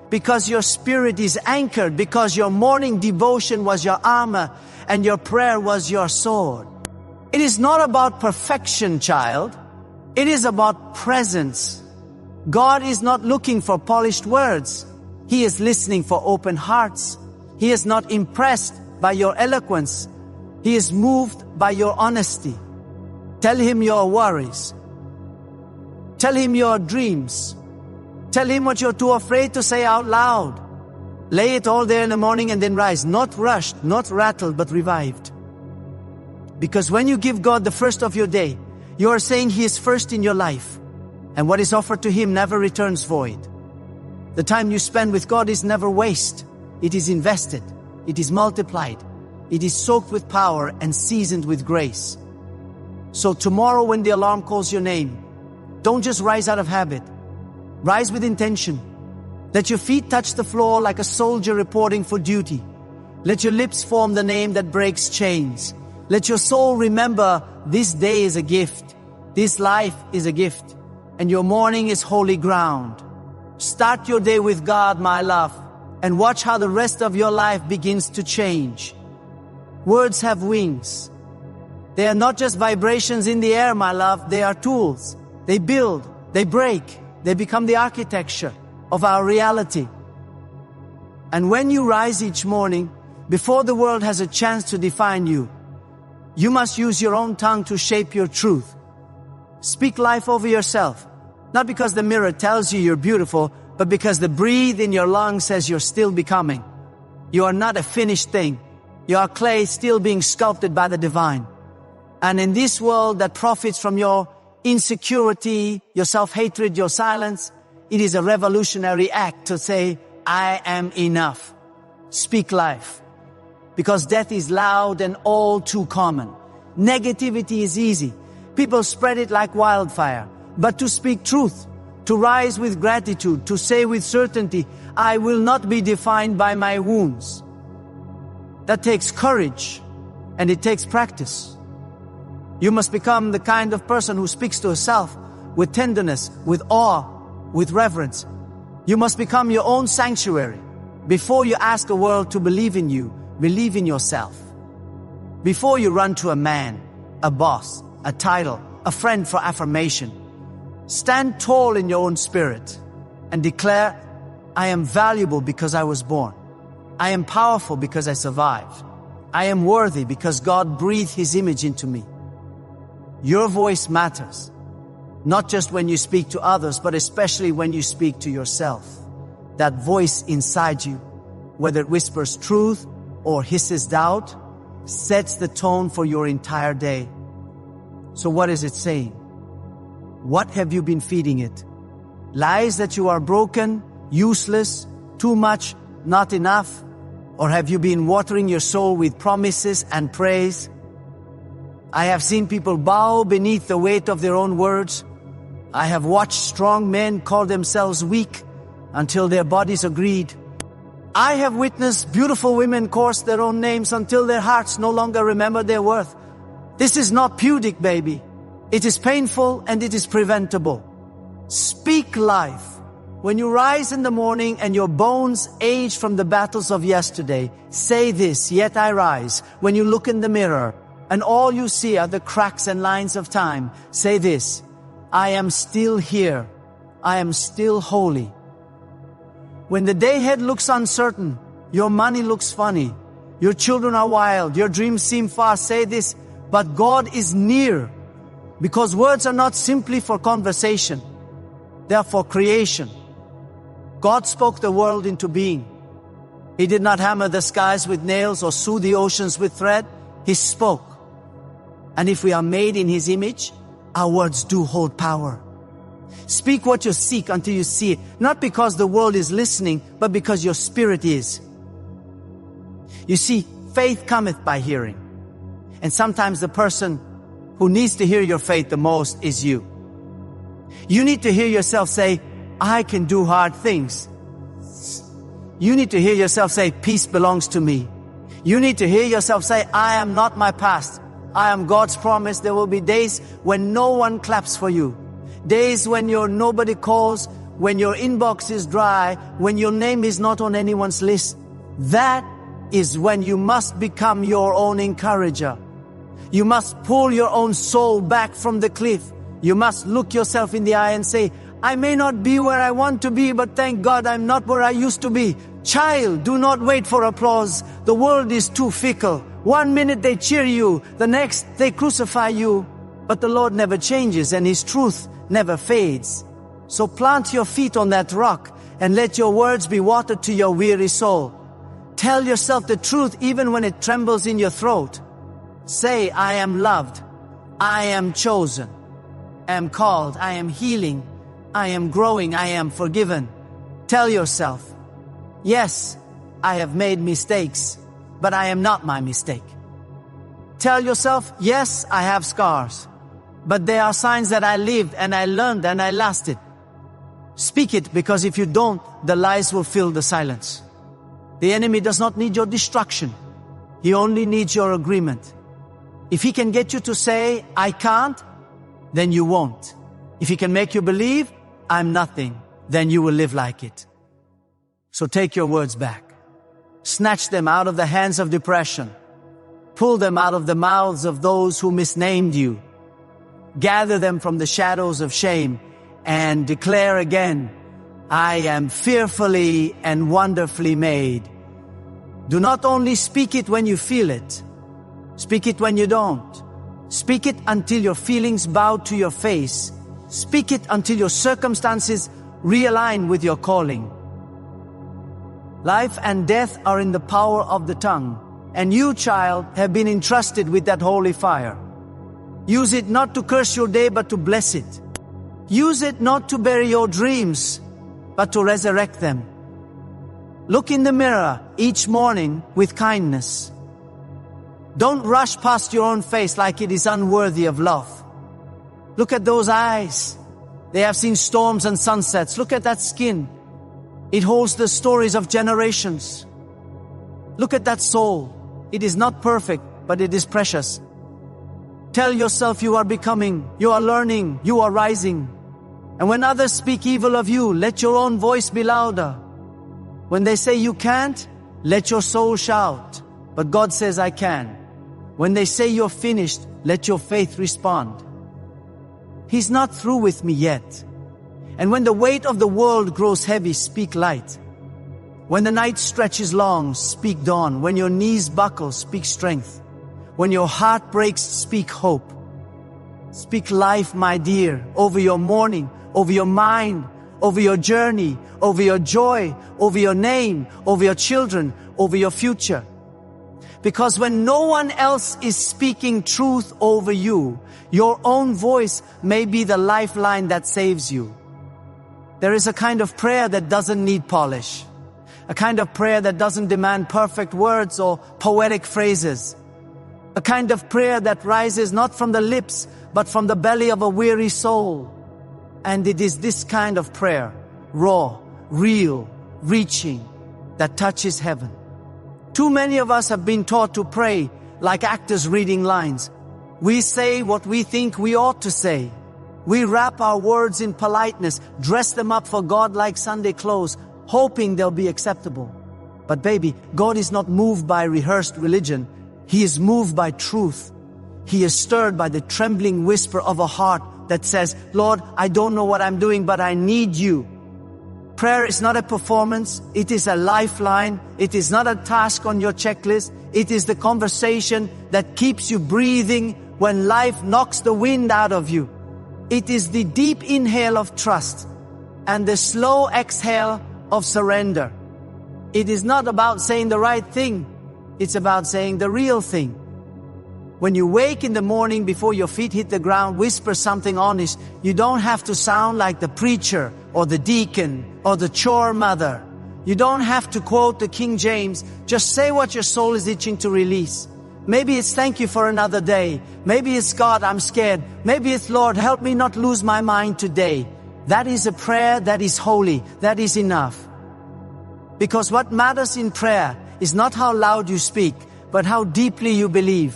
because your spirit is anchored, because your morning devotion was your armor and your prayer was your sword. It is not about perfection, child. It is about presence. God is not looking for polished words. He is listening for open hearts. He is not impressed by your eloquence. He is moved by your honesty. Tell Him your worries. Tell Him your dreams. Tell Him what you're too afraid to say out loud. Lay it all there in the morning and then rise. Not rushed, not rattled, but revived. Because when you give God the first of your day, you are saying He is first in your life. And what is offered to Him never returns void. The time you spend with God is never waste. It is invested. It is multiplied. It is soaked with power and seasoned with grace. So tomorrow when the alarm calls your name, don't just rise out of habit. Rise with intention. Let your feet touch the floor like a soldier reporting for duty. Let your lips form the name that breaks chains. Let your soul remember this day is a gift. This life is a gift. And your morning is holy ground. Start your day with God, my love, and watch how the rest of your life begins to change. Words have wings. They are not just vibrations in the air, my love. They are tools. They build, they break, they become the architecture of our reality. And when you rise each morning, before the world has a chance to define you, you must use your own tongue to shape your truth. Speak life over yourself. Not because the mirror tells you you're beautiful, but because the breathe in your lungs says you're still becoming. You are not a finished thing. You are clay still being sculpted by the divine. And in this world that profits from your insecurity, your self-hatred, your silence, it is a revolutionary act to say, I am enough. Speak life. Because death is loud and all too common. Negativity is easy. People spread it like wildfire. But to speak truth, to rise with gratitude, to say with certainty, I will not be defined by my wounds. That takes courage and it takes practice. You must become the kind of person who speaks to herself with tenderness, with awe, with reverence. You must become your own sanctuary. Before you ask the world to believe in you, believe in yourself. Before you run to a man, a boss, a title, a friend for affirmation, stand tall in your own spirit and declare, I am valuable because I was born. I am powerful because I survived. I am worthy because God breathed His image into me. Your voice matters, not just when you speak to others, but especially when you speak to yourself. That voice inside you, whether it whispers truth or hisses doubt, sets the tone for your entire day. So what is it saying? What have you been feeding it? Lies that you are broken, useless, too much, not enough? Or have you been watering your soul with promises and praise? I have seen people bow beneath the weight of their own words. I have watched strong men call themselves weak until their bodies agreed. I have witnessed beautiful women curse their own names until their hearts no longer remember their worth. This is not pudic, baby. It is painful and it is preventable. Speak life. When you rise in the morning and your bones age from the battles of yesterday, say this, yet I rise. When you look in the mirror and all you see are the cracks and lines of time, say this, I am still here. I am still holy. When the day ahead looks uncertain, your money looks funny, your children are wild, your dreams seem far, say this, but God is near. Because words are not simply for conversation. They are for creation. God spoke the world into being. He did not hammer the skies with nails or sew the oceans with thread. He spoke. And if we are made in His image, our words do hold power. Speak what you seek until you see it. Not because the world is listening, but because your spirit is. You see, faith cometh by hearing. And sometimes the person who needs to hear your faith the most is you. You need to hear yourself say, I can do hard things. You need to hear yourself say, peace belongs to me. You need to hear yourself say, I am not my past. I am God's promise. There will be days when no one claps for you. Days when your nobody calls, when your inbox is dry, when your name is not on anyone's list, that is when you must become your own encourager. You must pull your own soul back from the cliff. You must look yourself in the eye and say, I may not be where I want to be, but thank God I'm not where I used to be. Child, do not wait for applause. The world is too fickle. One minute they cheer you, the next they crucify you. But the Lord never changes and His truth never fades. So plant your feet on that rock and let your words be water to your weary soul. Tell yourself the truth even when it trembles in your throat. Say, I am loved. I am chosen. I am called. I am healing. I am growing. I am forgiven. Tell yourself, yes, I have made mistakes, but I am not my mistake. Tell yourself, yes, I have scars, but they are signs that I lived and I learned and I lasted. Speak it, because if you don't, the lies will fill the silence. The enemy does not need your destruction. He only needs your agreement. If he can get you to say, I can't, then you won't. If he can make you believe, I'm nothing, then you will live like it. So take your words back. Snatch them out of the hands of depression. Pull them out of the mouths of those who misnamed you. Gather them from the shadows of shame and declare again, I am fearfully and wonderfully made. Do not only speak it when you feel it. Speak it when you don't. Speak it until your feelings bow to your face. Speak it until your circumstances realign with your calling. Life and death are in the power of the tongue, and you, child, have been entrusted with that holy fire. Use it not to curse your day, but to bless it. Use it not to bury your dreams, but to resurrect them. Look in the mirror each morning with kindness. Don't rush past your own face like it is unworthy of love. Look at those eyes. They have seen storms and sunsets. Look at that skin. It holds the stories of generations. Look at that soul. It is not perfect, but it is precious. Tell yourself you are becoming, you are learning, you are rising. And when others speak evil of you, let your own voice be louder. When they say you can't, let your soul shout. But God says I can. When they say you're finished, let your faith respond. He's not through with me yet. And when the weight of the world grows heavy, speak light. When the night stretches long, speak dawn. When your knees buckle, speak strength. When your heart breaks, speak hope. Speak life, my dear, over your morning, over your mind, over your journey, over your joy, over your name, over your children, over your future. Because when no one else is speaking truth over you, your own voice may be the lifeline that saves you. There is a kind of prayer that doesn't need polish. A kind of prayer that doesn't demand perfect words or poetic phrases. A kind of prayer that rises not from the lips, but from the belly of a weary soul. And it is this kind of prayer, raw, real, reaching, that touches heaven. Too many of us have been taught to pray like actors reading lines. We say what we think we ought to say. We wrap our words in politeness, dress them up for God like Sunday clothes, hoping they'll be acceptable. But baby, God is not moved by rehearsed religion. He is moved by truth. He is stirred by the trembling whisper of a heart that says, Lord, I don't know what I'm doing, but I need you. Prayer is not a performance. It is a lifeline. It is not a task on your checklist. It is the conversation that keeps you breathing when life knocks the wind out of you. It is the deep inhale of trust and the slow exhale of surrender. It is not about saying the right thing. It's about saying the real thing. When you wake in the morning before your feet hit the ground, whisper something honest. You don't have to sound like the preacher or the deacon or the chore mother. You don't have to quote the King James. Just say what your soul is itching to release. Maybe it's thank you for another day. Maybe it's God, I'm scared. Maybe it's Lord, help me not lose my mind today. That is a prayer that is holy. That is enough. Because what matters in prayer is not how loud you speak, but how deeply you believe.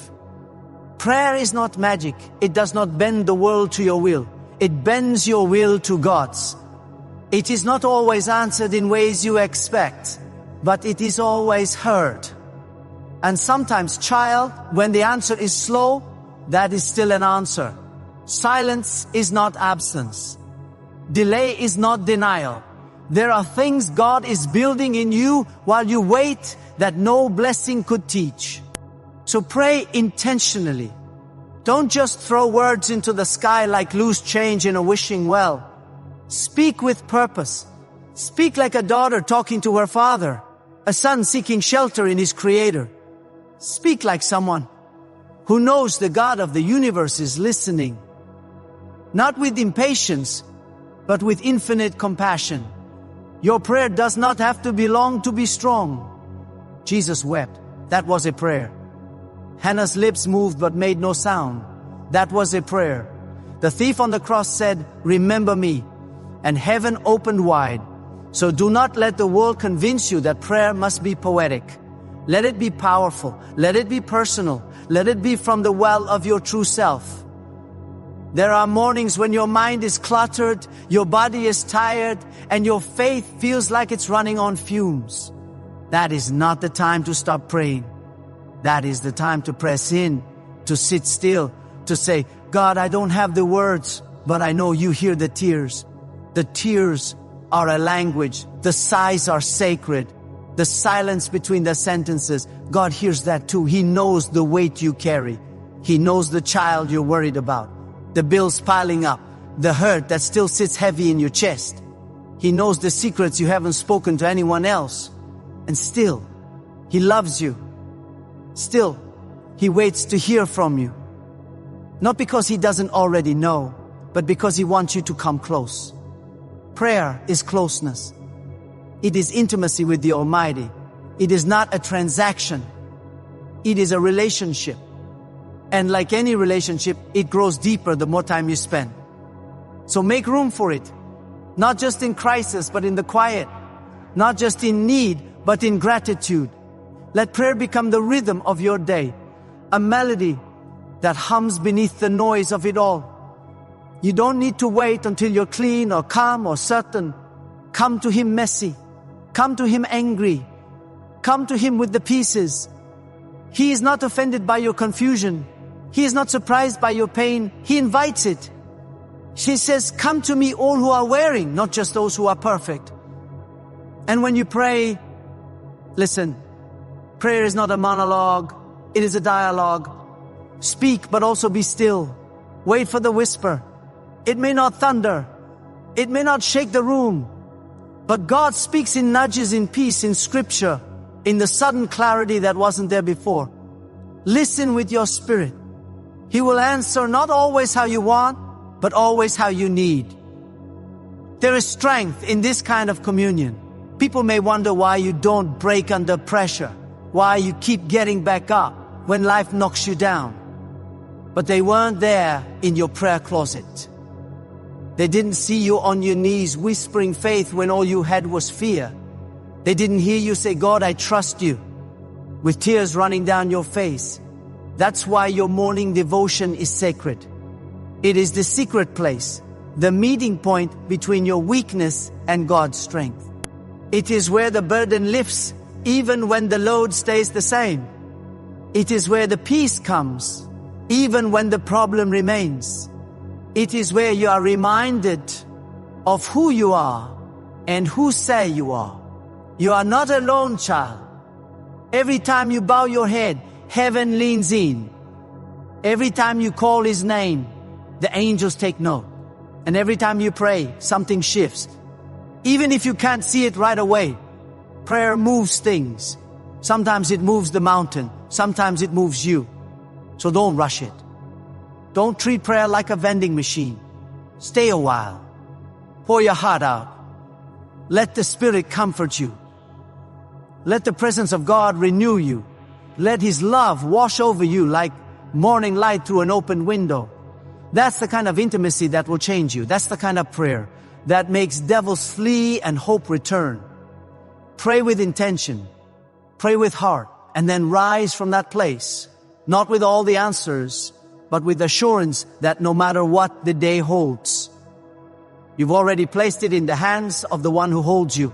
Prayer is not magic. It does not bend the world to your will. It bends your will to God's. It is not always answered in ways you expect, but it is always heard. And sometimes, child, when the answer is slow, that is still an answer. Silence is not absence. Delay is not denial. There are things God is building in you while you wait that no blessing could teach. So pray intentionally. Don't just throw words into the sky like loose change in a wishing well. Speak with purpose. Speak like a daughter talking to her father, a son seeking shelter in his Creator. Speak like someone who knows the God of the universe is listening. Not with impatience, but with infinite compassion. Your prayer does not have to be long to be strong. Jesus wept. That was a prayer. Hannah's lips moved but made no sound. That was a prayer. The thief on the cross said, "Remember me." And heaven opened wide. So do not let the world convince you that prayer must be poetic. Let it be powerful. Let it be personal. Let it be from the well of your true self. There are mornings when your mind is cluttered, your body is tired, and your faith feels like it's running on fumes. That is not the time to stop praying. That is the time to press in, to sit still, to say, "God, I don't have the words, but I know you hear the tears." The tears are a language. The sighs are sacred. The silence between the sentences, God hears that too. He knows the weight you carry. He knows the child you're worried about, the bills piling up, the hurt that still sits heavy in your chest. He knows the secrets you haven't spoken to anyone else. And still, He loves you. Still, He waits to hear from you. Not because He doesn't already know, but because He wants you to come close. Prayer is closeness. It is intimacy with the Almighty. It is not a transaction. It is a relationship. And like any relationship, it grows deeper the more time you spend. So make room for it. Not just in crisis, but in the quiet. Not just in need, but in gratitude. Let prayer become the rhythm of your day. A melody that hums beneath the noise of it all. You don't need to wait until you're clean or calm or certain. Come to Him messy. Come to Him angry. Come to Him with the pieces. He is not offended by your confusion. He is not surprised by your pain. He invites it. He says, "Come to me all who are wearing," not just those who are perfect. And when you pray, listen, prayer is not a monologue. It is a dialogue. Speak, but also be still. Wait for the whisper. It may not thunder. It may not shake the room. But God speaks in nudges, in peace, in scripture, in the sudden clarity that wasn't there before. Listen with your spirit. He will answer not always how you want, but always how you need. There is strength in this kind of communion. People may wonder why you don't break under pressure, why you keep getting back up when life knocks you down. But they weren't there in your prayer closet. They didn't see you on your knees whispering faith when all you had was fear. They didn't hear you say, "God, I trust you," with tears running down your face. That's why your morning devotion is sacred. It is the secret place, the meeting point between your weakness and God's strength. It is where the burden lifts even when the load stays the same. It is where the peace comes even when the problem remains. It is where you are reminded of who you are and who say you are. You are not alone, child. Every time you bow your head, heaven leans in. Every time you call His name, the angels take note. And every time you pray, something shifts. Even if you can't see it right away, prayer moves things. Sometimes it moves the mountain. Sometimes it moves you. So don't rush it. Don't treat prayer like a vending machine. Stay a while. Pour your heart out. Let the Spirit comfort you. Let the presence of God renew you. Let His love wash over you like morning light through an open window. That's the kind of intimacy that will change you. That's the kind of prayer that makes devils flee and hope return. Pray with intention. Pray with heart. And then rise from that place. Not with all the answers, but with assurance that no matter what the day holds, You've already placed it in the hands of the one who holds you.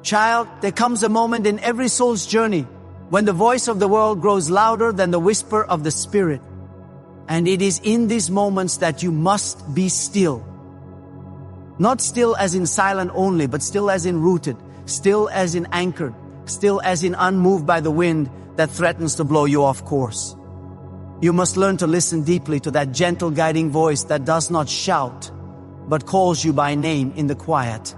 Child, there comes a moment in every soul's journey when the voice of the world grows louder than the whisper of the Spirit. And it is in these moments that you must be still. Not still as in silent only, but still as in rooted, still as in anchored, still as in unmoved by the wind that threatens to blow you off course. You must learn to listen deeply to that gentle guiding voice that does not shout, but calls you by name in the quiet.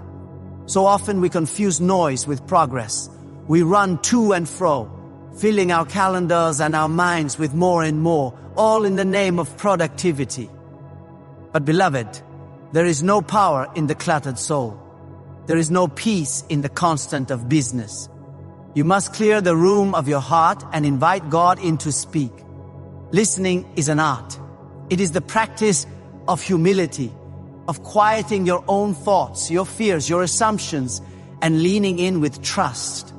So often we confuse noise with progress. We run to and fro, filling our calendars and our minds with more and more, all in the name of productivity. But beloved, there is no power in the cluttered soul. There is no peace in the constant of business. You must clear the room of your heart and invite God in to speak. Listening is an art. It is the practice of humility, of quieting your own thoughts, your fears, your assumptions, and leaning in with trust.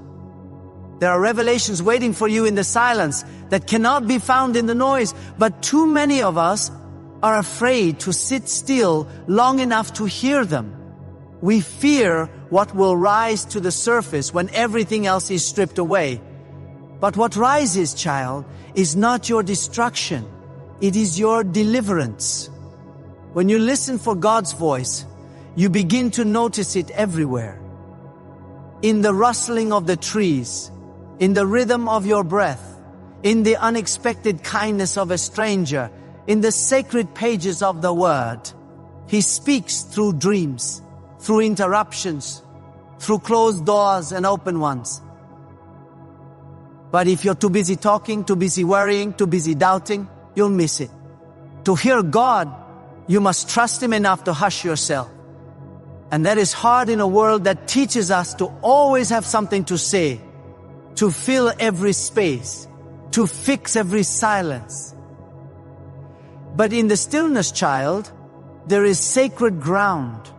There are revelations waiting for you in the silence that cannot be found in the noise, but too many of us are afraid to sit still long enough to hear them. We fear what will rise to the surface when everything else is stripped away. But what rises, child, is not your destruction. It is your deliverance. When you listen for God's voice, you begin to notice it everywhere. In the rustling of the trees, in the rhythm of your breath, in the unexpected kindness of a stranger, in the sacred pages of the Word. He speaks through dreams, through interruptions, through closed doors and open ones. But if you're too busy talking, too busy worrying, too busy doubting, you'll miss it. To hear God, you must trust Him enough to hush yourself. And that is hard in a world that teaches us to always have something to say, to fill every space, to fix every silence. But in the stillness, child, there is sacred ground.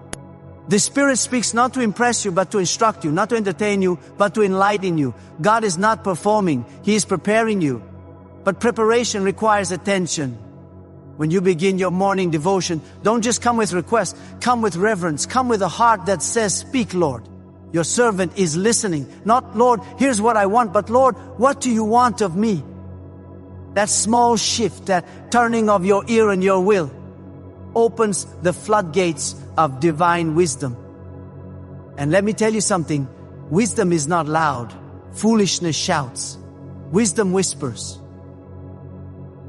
The Spirit speaks not to impress you, but to instruct you, not to entertain you, but to enlighten you. God is not performing, He is preparing you. But preparation requires attention. When you begin your morning devotion, don't just come with requests, come with reverence, come with a heart that says, "Speak, Lord." Your servant is listening. Not, "Lord, here's what I want," but, "Lord, what do you want of me?" That small shift, that turning of your ear and your will, opens the floodgates of divine wisdom. And let me tell you something, wisdom is not loud. Foolishness shouts. Wisdom whispers.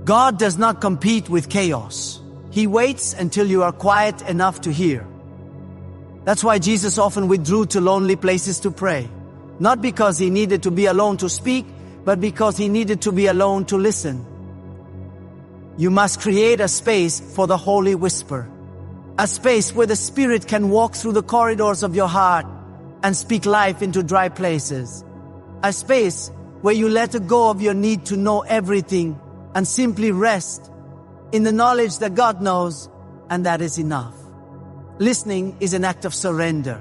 God does not compete with chaos. He waits until you are quiet enough to hear. That's why Jesus often withdrew to lonely places to pray. Not because He needed to be alone to speak, but because He needed to be alone to listen. You must create a space for the holy whisper. A space where the Spirit can walk through the corridors of your heart and speak life into dry places. A space where you let go of your need to know everything and simply rest in the knowledge that God knows, and that is enough. Listening is an act of surrender.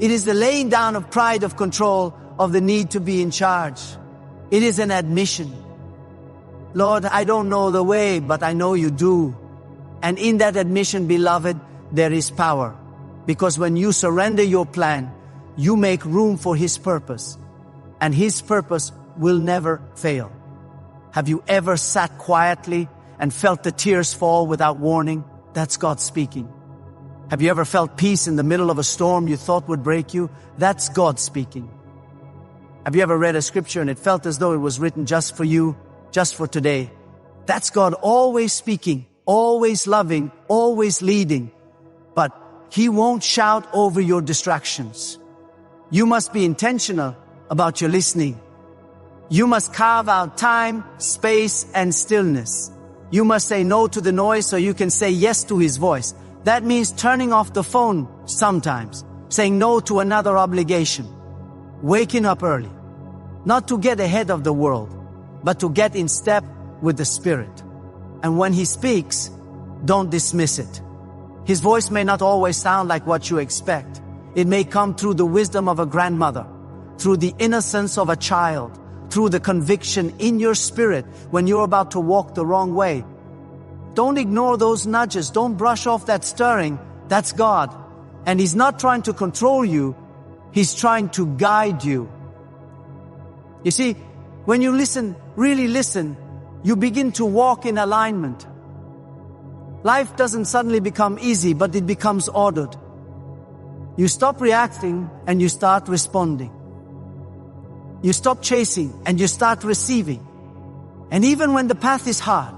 It is the laying down of pride, of control, of the need to be in charge. It is an admission. "Lord, I don't know the way, but I know you do." And in that admission, beloved, there is power. Because when you surrender your plan, you make room for His purpose. And His purpose will never fail. Have you ever sat quietly and felt the tears fall without warning? That's God speaking. Have you ever felt peace in the middle of a storm you thought would break you? That's God speaking. Have you ever read a scripture and it felt as though it was written just for you, just for today? That's God always speaking, always loving, always leading. But He won't shout over your distractions. You must be intentional about your listening. You must carve out time, space, and stillness. You must say no to the noise so you can say yes to His voice. That means turning off the phone sometimes, saying no to another obligation, waking up early, not to get ahead of the world, but to get in step with the Spirit. And when He speaks, don't dismiss it. His voice may not always sound like what you expect. It may come through the wisdom of a grandmother, through the innocence of a child, through the conviction in your spirit when you're about to walk the wrong way. Don't ignore those nudges. Don't brush off that stirring. That's God. And He's not trying to control you. He's trying to guide you. You see, when you listen, really listen, you begin to walk in alignment. Life doesn't suddenly become easy, but it becomes ordered. You stop reacting and you start responding. You stop chasing and you start receiving. And even when the path is hard,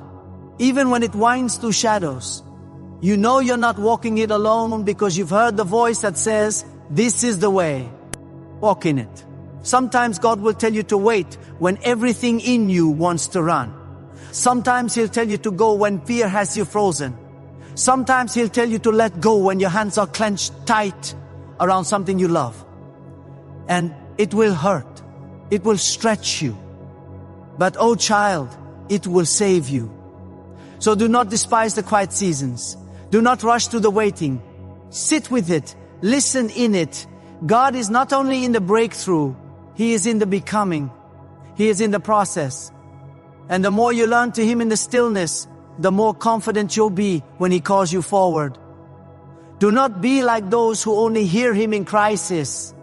even when it winds through shadows, you know you're not walking it alone because you've heard the voice that says, this is the way. Walk in it. Sometimes God will tell you to wait when everything in you wants to run. Sometimes He'll tell you to go when fear has you frozen. Sometimes He'll tell you to let go when your hands are clenched tight around something you love. And it will hurt. It will stretch you. But oh child, it will save you. So do not despise the quiet seasons. Do not rush to the waiting. Sit with it. Listen in it. God is not only in the breakthrough, He is in the becoming. He is in the process. And the more you learn to Him in the stillness, the more confident you'll be when He calls you forward. Do not be like those who only hear Him in crisis.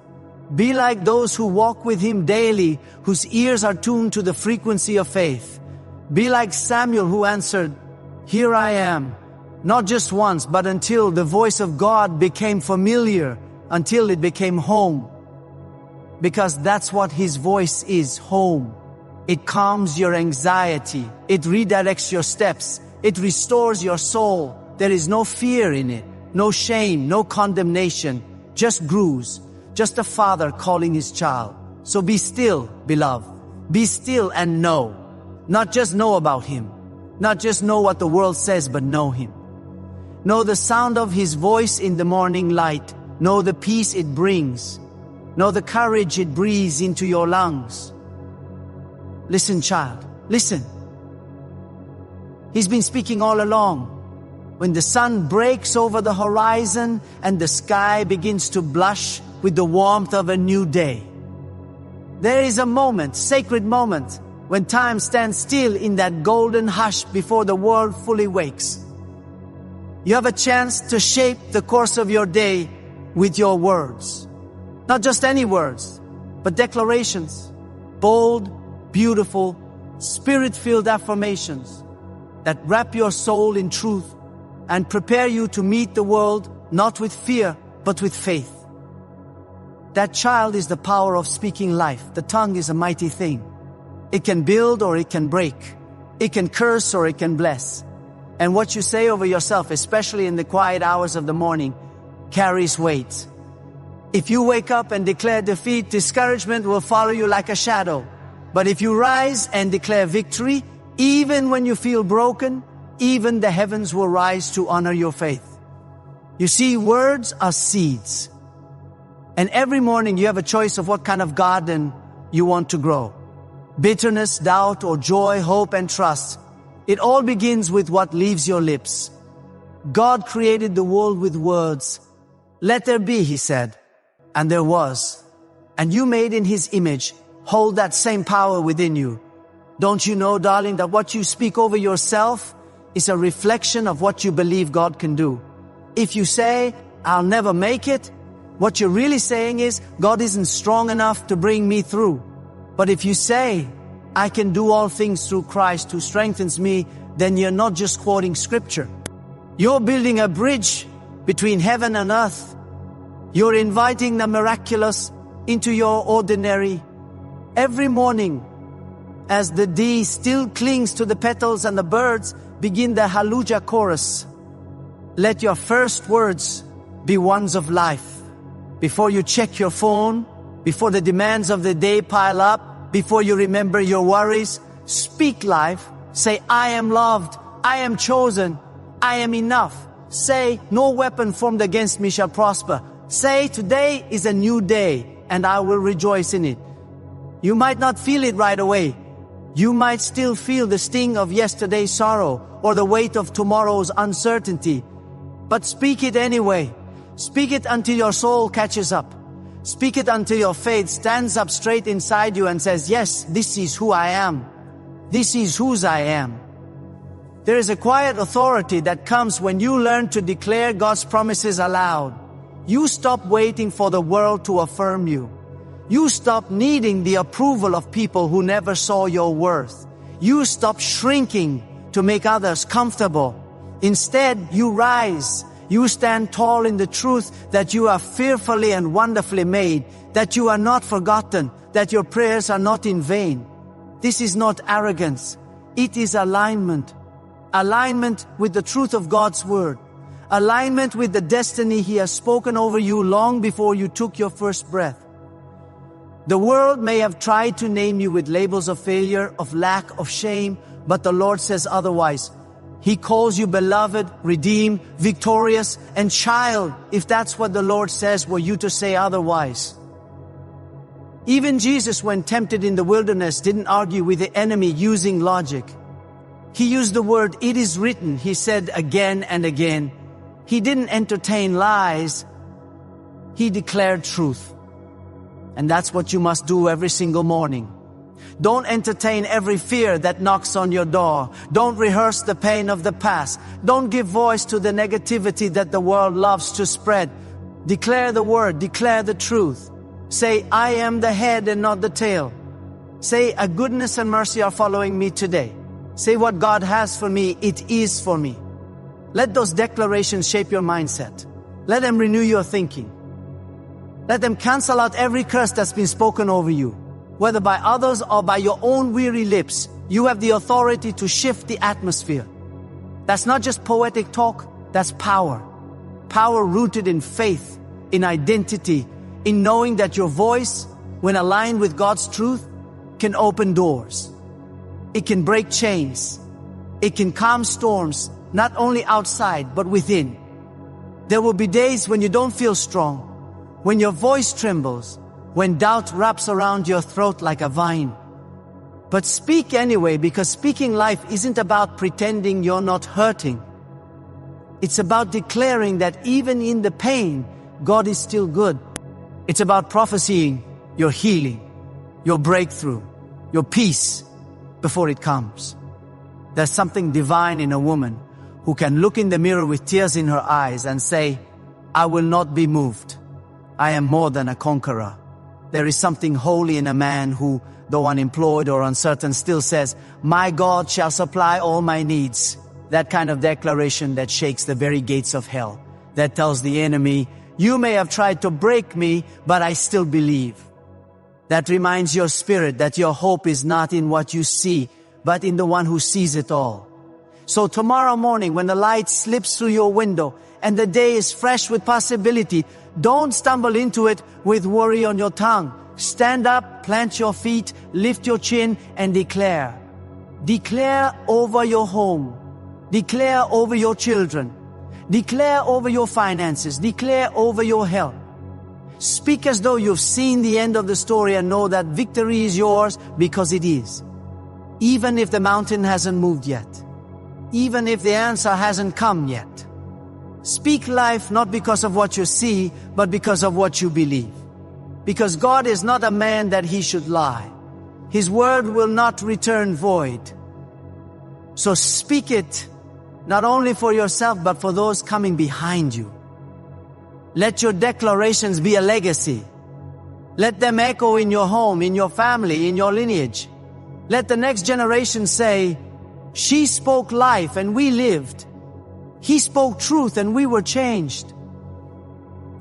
Be like those who walk with Him daily, whose ears are tuned to the frequency of faith. Be like Samuel who answered, "Here I am," not just once, but until the voice of God became familiar, until it became home. Because that's what His voice is, home. It calms your anxiety. It redirects your steps. It restores your soul. There is no fear in it, no shame, no condemnation, just grooves, just a father calling his child. So be still, beloved. Be still and know. Not just know about Him. Not just know what the world says, but know Him. Know the sound of His voice in the morning light. Know the peace it brings. Know the courage it breathes into your lungs. Listen, child. Listen. He's been speaking all along. When the sun breaks over the horizon and the sky begins to blush with the warmth of a new day, there is a moment, sacred moment, when time stands still in that golden hush before the world fully wakes. You have a chance to shape the course of your day with your words. Not just any words, but declarations. Bold, beautiful, spirit-filled affirmations that wrap your soul in truth and prepare you to meet the world not with fear, but with faith. That child is the power of speaking life. The tongue is a mighty thing. It can build or it can break. It can curse or it can bless. And what you say over yourself, especially in the quiet hours of the morning, carries weight. If you wake up and declare defeat, discouragement will follow you like a shadow. But if you rise and declare victory, even when you feel broken, even the heavens will rise to honor your faith. You see, words are seeds. And every morning you have a choice of what kind of garden you want to grow. Bitterness, doubt, or joy, hope, and trust. It all begins with what leaves your lips. God created the world with words. Let there be, He said, and there was. And you made in His image. Hold that same power within you. Don't you know, darling, that what you speak over yourself is a reflection of what you believe God can do? If you say, "I'll never make it," what you're really saying is, God isn't strong enough to bring me through. But if you say, "I can do all things through Christ who strengthens me," then you're not just quoting scripture. You're building a bridge between heaven and earth. You're inviting the miraculous into your ordinary. Every morning, as the bee still clings to the petals and the birds begin the Hallelujah chorus, let your first words be ones of life. Before you check your phone, before the demands of the day pile up, before you remember your worries, speak life. Say, "I am loved. I am chosen. I am enough." Say, "No weapon formed against me shall prosper." Say, "Today is a new day and I will rejoice in it." You might not feel it right away. You might still feel the sting of yesterday's sorrow or the weight of tomorrow's uncertainty. But speak it anyway. Speak it until your soul catches up. Speak it until your faith stands up straight inside you and says, "Yes, this is who I am. This is whose I am." There is a quiet authority that comes when you learn to declare God's promises aloud. You stop waiting for the world to affirm you. You stop needing the approval of people who never saw your worth. You stop shrinking to make others comfortable. Instead, you rise. You stand tall in the truth that you are fearfully and wonderfully made, that you are not forgotten, that your prayers are not in vain. This is not arrogance. It is alignment. Alignment with the truth of God's word. Alignment with the destiny He has spoken over you long before you took your first breath. The world may have tried to name you with labels of failure, of lack, of shame, but the Lord says otherwise. He calls you beloved, redeemed, victorious, and child, if that's what the Lord says, were you to say otherwise. Even Jesus, when tempted in the wilderness, didn't argue with the enemy using logic. He used the word, "It is written," He said again and again. He didn't entertain lies. He declared truth. And that's what you must do every single morning. Don't entertain every fear that knocks on your door. Don't rehearse the pain of the past. Don't give voice to the negativity that the world loves to spread. Declare the word, declare the truth. Say, "I am the head and not the tail." Say, "A goodness and mercy are following me today." Say, "What God has for me, it is for me." Let those declarations shape your mindset. Let them renew your thinking. Let them cancel out every curse that's been spoken over you. Whether by others or by your own weary lips, you have the authority to shift the atmosphere. That's not just poetic talk, that's power. Power rooted in faith, in identity, in knowing that your voice, when aligned with God's truth, can open doors. It can break chains. It can calm storms, not only outside, but within. There will be days when you don't feel strong, when your voice trembles, when doubt wraps around your throat like a vine. But speak anyway, because speaking life isn't about pretending you're not hurting. It's about declaring that even in the pain, God is still good. It's about prophesying your healing, your breakthrough, your peace before it comes. There's something divine in a woman who can look in the mirror with tears in her eyes and say, "I will not be moved. I am more than a conqueror." There is something holy in a man who, though unemployed or uncertain, still says, "My God shall supply all my needs." That kind of declaration that shakes the very gates of hell, that tells the enemy, "You may have tried to break me, but I still believe." That reminds your spirit that your hope is not in what you see, but in the one who sees it all. So tomorrow morning, when the light slips through your window and the day is fresh with possibility, don't stumble into it with worry on your tongue. Stand up, plant your feet, lift your chin, and declare. Declare over your home. Declare over your children. Declare over your finances. Declare over your health. Speak as though you've seen the end of the story and know that victory is yours, because it is. Even if the mountain hasn't moved yet. Even if the answer hasn't come yet. Speak life not because of what you see, but because of what you believe. Because God is not a man that He should lie. His word will not return void. So speak it, not only for yourself, but for those coming behind you. Let your declarations be a legacy. Let them echo in your home, in your family, in your lineage. Let the next generation say, "She spoke life and we lived. He spoke truth and we were changed."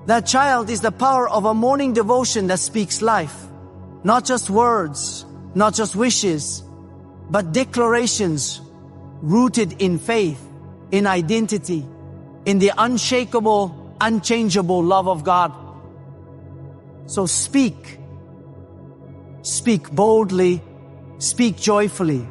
That child is the power of a morning devotion that speaks life. Not just words, not just wishes, but declarations rooted in faith, in identity, in the unshakable, unchangeable love of God. So speak. Speak boldly. Speak joyfully.